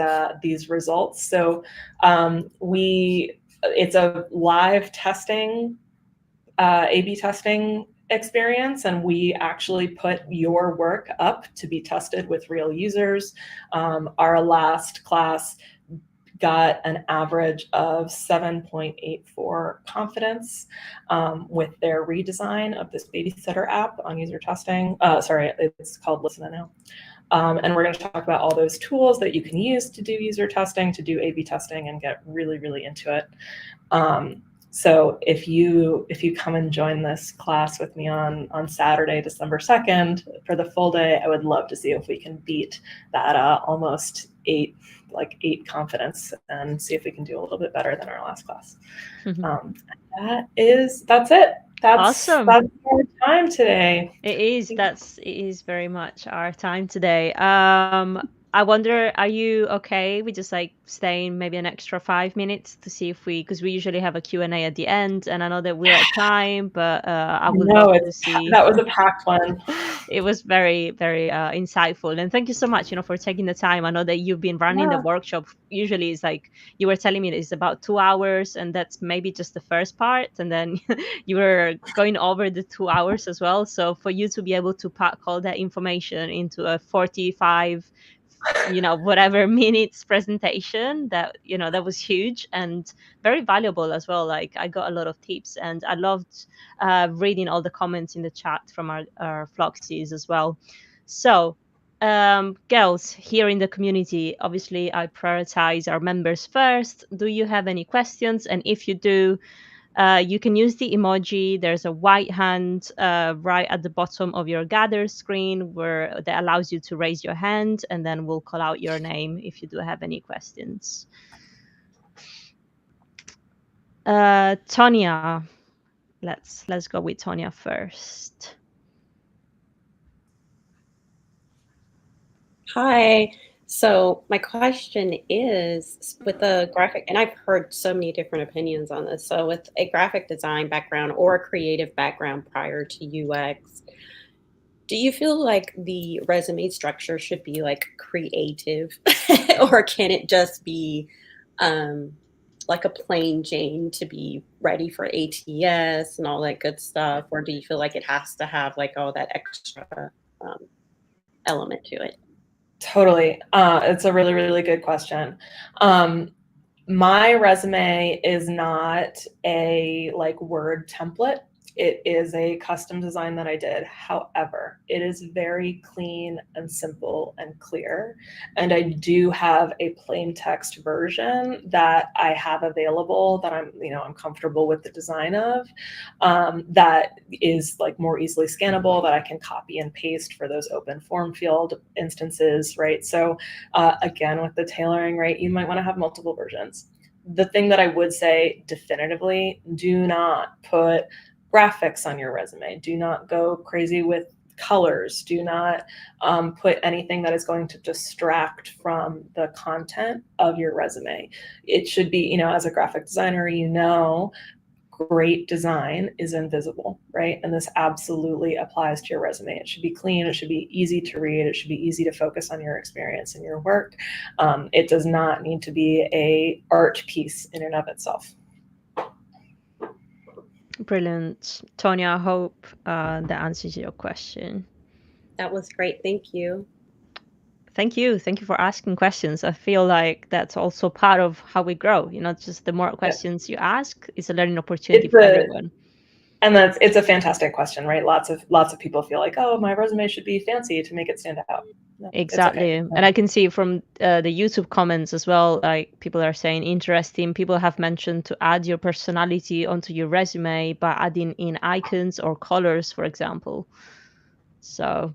B: results. So it's a live testing, A/B testing experience, and we actually put your work up to be tested with real users. Our last class got an average of 7.84 confidence with their redesign of this babysitter app on user testing. Sorry, it's called Listen Now. And we're going to talk about all those tools that you can use to do user testing, to do A/B testing, and get really, really into it. So if you come and join this class with me on Saturday, December 2nd for the full day, I would love to see if we can beat that almost 8 confidence and see if we can do a little bit better than our last class. That's it.
A: Awesome.
B: That's our time today.
A: It is very much our time today. I wonder, are you okay with just like staying maybe an extra 5 minutes to see if because we usually have a Q&A at the end, and I know that we're at time, but I would love
B: No,
A: to
B: it's
A: see.
B: that was a packed one.
A: It was very, very insightful. And thank you so much, for taking the time. I know that you've been running the
B: Yeah.
A: workshop. Usually it's like you were telling me it's about 2 hours, and that's maybe just the first part. And then you were going over the 2 hours as well. So for you to be able to pack all that information into a 45 whatever minutes presentation, that was huge and very valuable as well. Like, I got a lot of tips, and I loved reading all the comments in the chat from our Floxies as well. So, girls here in the community, obviously I prioritize our members first. Do you have any questions? And if you do, you can use the emoji. There's a white hand right at the bottom of your gather screen where that allows you to raise your hand, and then we'll call out your name if you do have any questions. Tonya, let's go with Tonya first.
C: Hi. So my question is with the graphic, and I've heard so many different opinions on this. So with a graphic design background or a creative background prior to UX, do you feel like the resume structure should be like creative or can it just be like a plain Jane to be ready for ATS and all that good stuff? Or do you feel like it has to have like all that extra element to it?
B: Totally. It's a really, really good question. My resume is not a like Word template. It is a custom design that I did. However, it is very clean and simple and clear. And I do have a plain text version that I have available that I'm comfortable with the design of, that is like more easily scannable, that I can copy and paste for those open form field instances, right? So again, with the tailoring, right, you might want to have multiple versions. The thing that I would say definitively, do not put graphics on your resume. Do not go crazy with colors. Do not put anything that is going to distract from the content of your resume. It should be, as a graphic designer, great design is invisible, right? And this absolutely applies to your resume. It should be clean. It should be easy to read. It should be easy to focus on your experience and your work. It does not need to be a art piece in and of itself.
A: Brilliant. Tonya, I hope that answers your question.
C: That was great. Thank you.
A: Thank you. Thank you for asking questions. I feel like that's also part of how we grow. Just the more questions you ask, it's a learning opportunity for everyone.
B: And it's a fantastic question, right? Lots of people feel like, oh, my resume should be fancy to make it stand out. No,
A: exactly.
B: Okay.
A: And I can see from the YouTube comments as well, like people are saying interesting. People have mentioned to add your personality onto your resume by adding in icons or colors, for example. So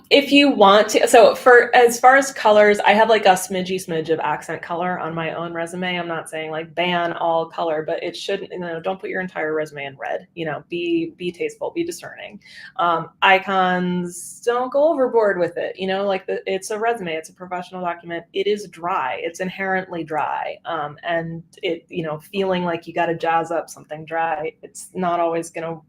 B: if you want to, so for as far as colors, I have like a smidge of accent color on my own resume. I'm not saying like ban all color, but it shouldn't, don't put your entire resume in red. Be tasteful, be discerning. Icons, don't go overboard with it. It's a resume, it's a professional document. It is dry, it's inherently dry, and it feeling like you got to jazz up something dry, it's not always gonna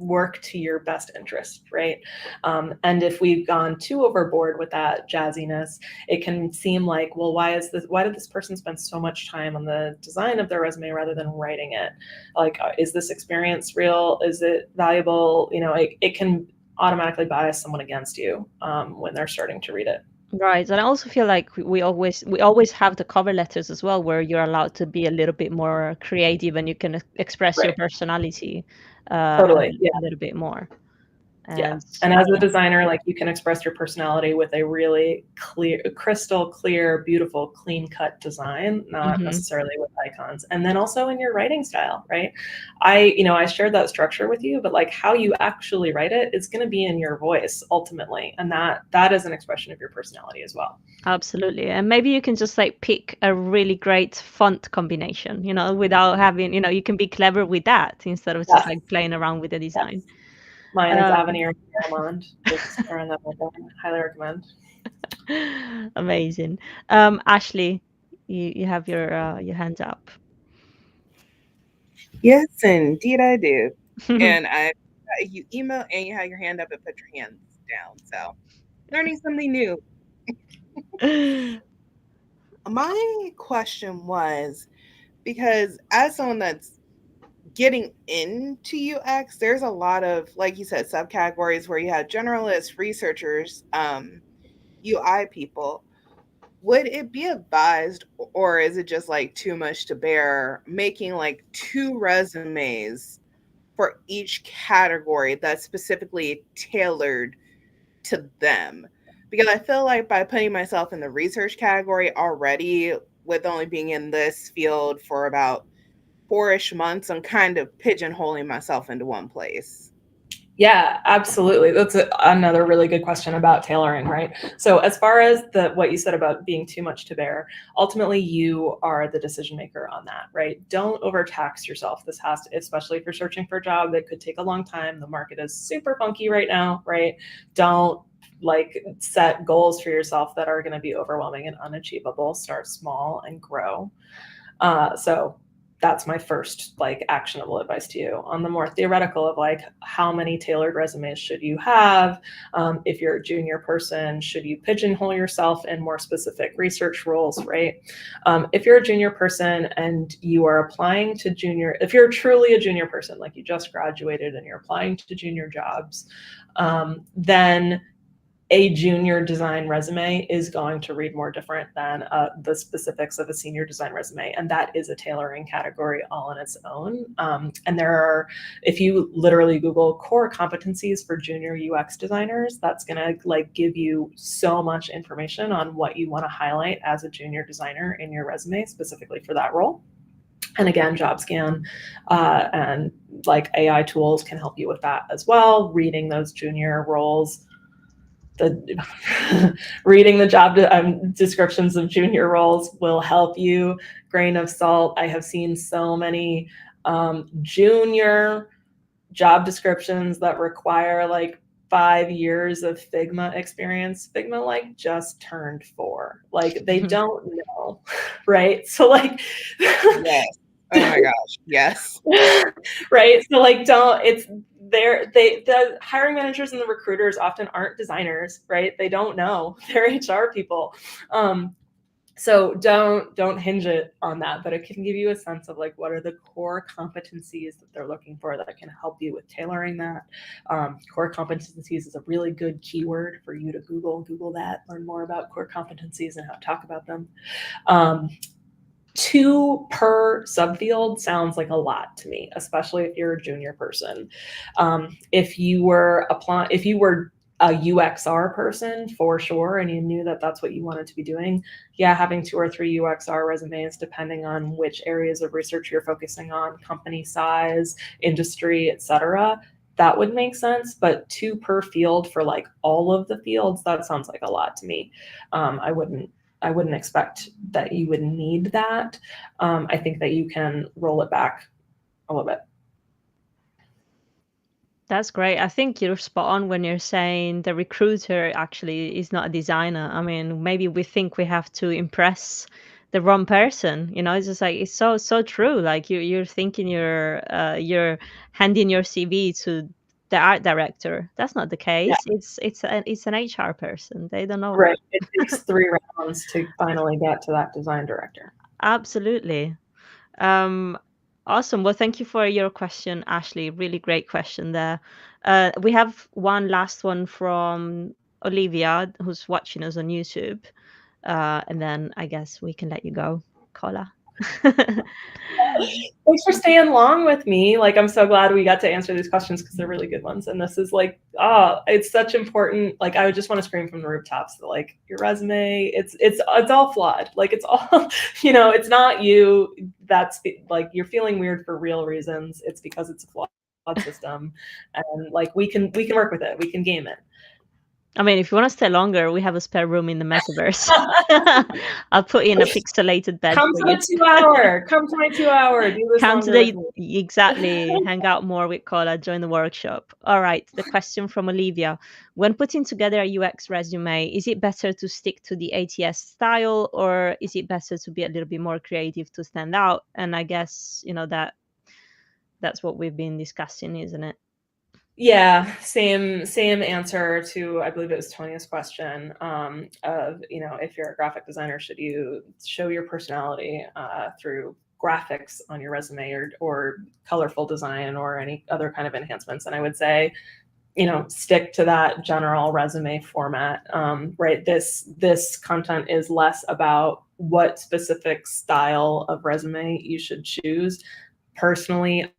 B: work to your best interest, right? And if we've gone too overboard with that jazziness, it can seem like, well, why did this person spend so much time on the design of their resume rather than writing it? Like, is this experience real? Is it valuable? It can automatically bias someone against you when they're starting to read it.
A: Right. And I also feel like we always have the cover letters as well, where you're allowed to be a little bit more creative and you can express your personality
B: Totally.
A: a little bit more.
B: And as a designer, like, you can express your personality with a really clear, crystal clear, beautiful, clean cut design, not necessarily with icons. And then also in your writing style, right? I shared that structure with you, but like how you actually write it is going to be in your voice ultimately. And that is an expression of your personality as well.
A: Absolutely. And maybe you can just like pick a really great font combination, without having, you can be clever with that instead of just like playing around with the design.
B: Mine is Avenir and Fairmont. Just throwing that out there. Highly recommend.
A: Amazing. Ashley, you have your hand up.
D: Yes, indeed I do. And you email and you have your hand up and put your hands down. So learning something new. My question was, because as someone that's getting into UX, there's a lot of, like you said, subcategories where you have generalists, researchers, UI people. Would it be advised, or is it just like too much to bear, making like 2 resumes for each category that's specifically tailored to them? Because I feel like by putting myself in the research category already, with only being in this field for about 4-ish months, I'm kind of pigeonholing myself into one place.
B: Yeah, absolutely. That's another really good question about tailoring, right? So as far as what you said about being too much to bear, ultimately you are the decision maker on that, right? Don't overtax yourself. This has to, especially if you're searching for a job that could take a long time. The market is super funky right now, right? Don't like set goals for yourself that are going to be overwhelming and unachievable. Start small and grow. So that's my first like actionable advice to you. On the more theoretical of like how many tailored resumes should you have? If you're a junior person, should you pigeonhole yourself in more specific research roles, right? If you're a junior person and you are applying to if you're truly a junior person, like you just graduated and you're applying to junior jobs, then a junior design resume is going to read more different than the specifics of a senior design resume. And that is a tailoring category all on its own. And there are, if you literally Google core competencies for junior UX designers, that's gonna like give you so much information on what you wanna highlight as a junior designer in your resume, specifically for that role. And again, JobScan and like AI tools can help you with that as well, reading those junior roles. Reading the job descriptions of junior roles will help you. Grain of salt. I have seen so many junior job descriptions that require like 5 years of Figma experience. Figma like just turned 4. Like they don't know, right? So like,
D: yes. Oh my gosh, yes.
B: Right. So like the hiring managers and the recruiters often aren't designers, right? They don't know. They're HR people. So don't hinge it on that, but it can give you a sense of like what are the core competencies that they're looking for that can help you with tailoring that. Core competencies is a really good keyword for you to Google that, learn more about core competencies and how to talk about them. 2 per subfield sounds like a lot to me, especially if you're a junior person. If you were a UXR person for sure, and you knew that that's what you wanted to be doing, yeah, having 2 or 3 UXR resumes, depending on which areas of research you're focusing on, company size, industry, etc., that would make sense. But 2 per field for like all of the fields, that sounds like a lot to me. I wouldn't expect that you would need that. I think that you can roll it back a little bit.
A: That's great. I think you're spot on when you're saying the recruiter actually is not a designer. I mean, maybe we think we have to impress the wrong person. You know, it's just like it's so true. Like you're thinking you're handing your CV to the art director. That's not the case.
B: Yeah.
A: It's an HR person. They don't know.
B: Right. It takes 3 rounds to finally get to that design director.
A: Absolutely. Awesome. Well, thank you for your question, Ashley. Really great question there. We have one last one from Olivia, who's watching us on YouTube. And then I guess we can let you go, Kola.
B: Thanks for staying long with me. Like, I'm so glad we got to answer these questions because they're really good ones. And this is like, it's such important. Like, I would just want to scream from the rooftops that like your resume, it's all flawed. Like it's all, you know, it's not you. That's like you're feeling weird for real reasons. It's because it's a flawed system, and like we can work with it. We can game it.
A: I mean, if you want to stay longer, we have a spare room in the metaverse. I'll put in a pixelated bed
B: Come
A: for
B: to
A: you.
B: the 2 hour. Come to my 2 hour. Do this
A: Come to
B: longer with
A: the
B: me.
A: exactly. Hang out more with Kola. Join the workshop. All right. The question from Olivia: when putting together a UX resume, is it better to stick to the ATS style, or is it better to be a little bit more creative to stand out? And I guess that's what we've been discussing, isn't it?
B: Yeah, same answer to, I believe it was Tonia's question, of, if you're a graphic designer, should you show your personality through graphics on your resume, or colorful design, or any other kind of enhancements? And I would say, stick to that general resume format, right? This content is less about what specific style of resume you should choose. Personally,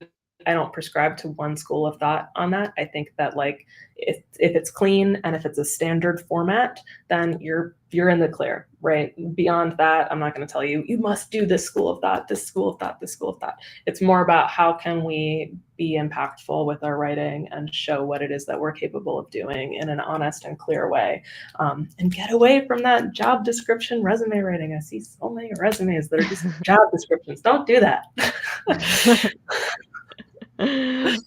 B: I don't prescribe to one school of thought on that. I think that, like, if it's clean and if it's a standard format, then you're in the clear, right? Beyond that, I'm not going to tell you must do this school of thought, this school of thought, this school of thought. It's more about how can we be impactful with our writing and show what it is that we're capable of doing in an honest and clear way, and get away from that job description resume writing. I see so many resumes that are just job descriptions. Don't do that.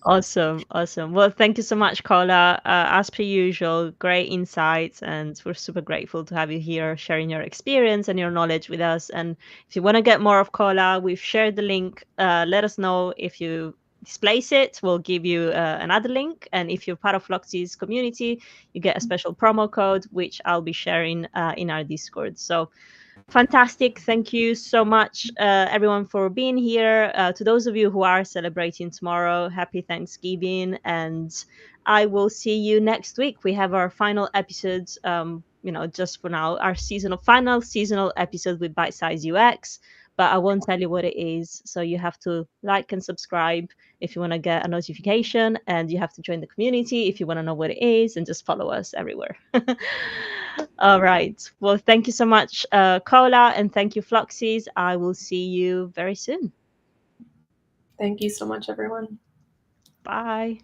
A: Awesome. Well, thank you so much, Kola. As per usual, great insights, and we're super grateful to have you here sharing your experience and your knowledge with us. And if you want to get more of Kola, we've shared the link. Let us know if you displace it. We'll give you another link. And if you're part of Floxies community, you get a special promo code, which I'll be sharing in our Discord. So fantastic. Thank you so much, everyone, for being here. To those of you who are celebrating tomorrow, happy Thanksgiving. And I will see you next week. We have our final episodes, just for now, our final seasonal episode with Bite Size UX. But I won't tell you what it is. So you have to like and subscribe if you want to get a notification. And you have to join the community if you want to know what it is, and just follow us everywhere. All right. Well, thank you so much, Kola, and thank you, Floxies. I will see you very soon.
B: Thank you so much, everyone.
A: Bye.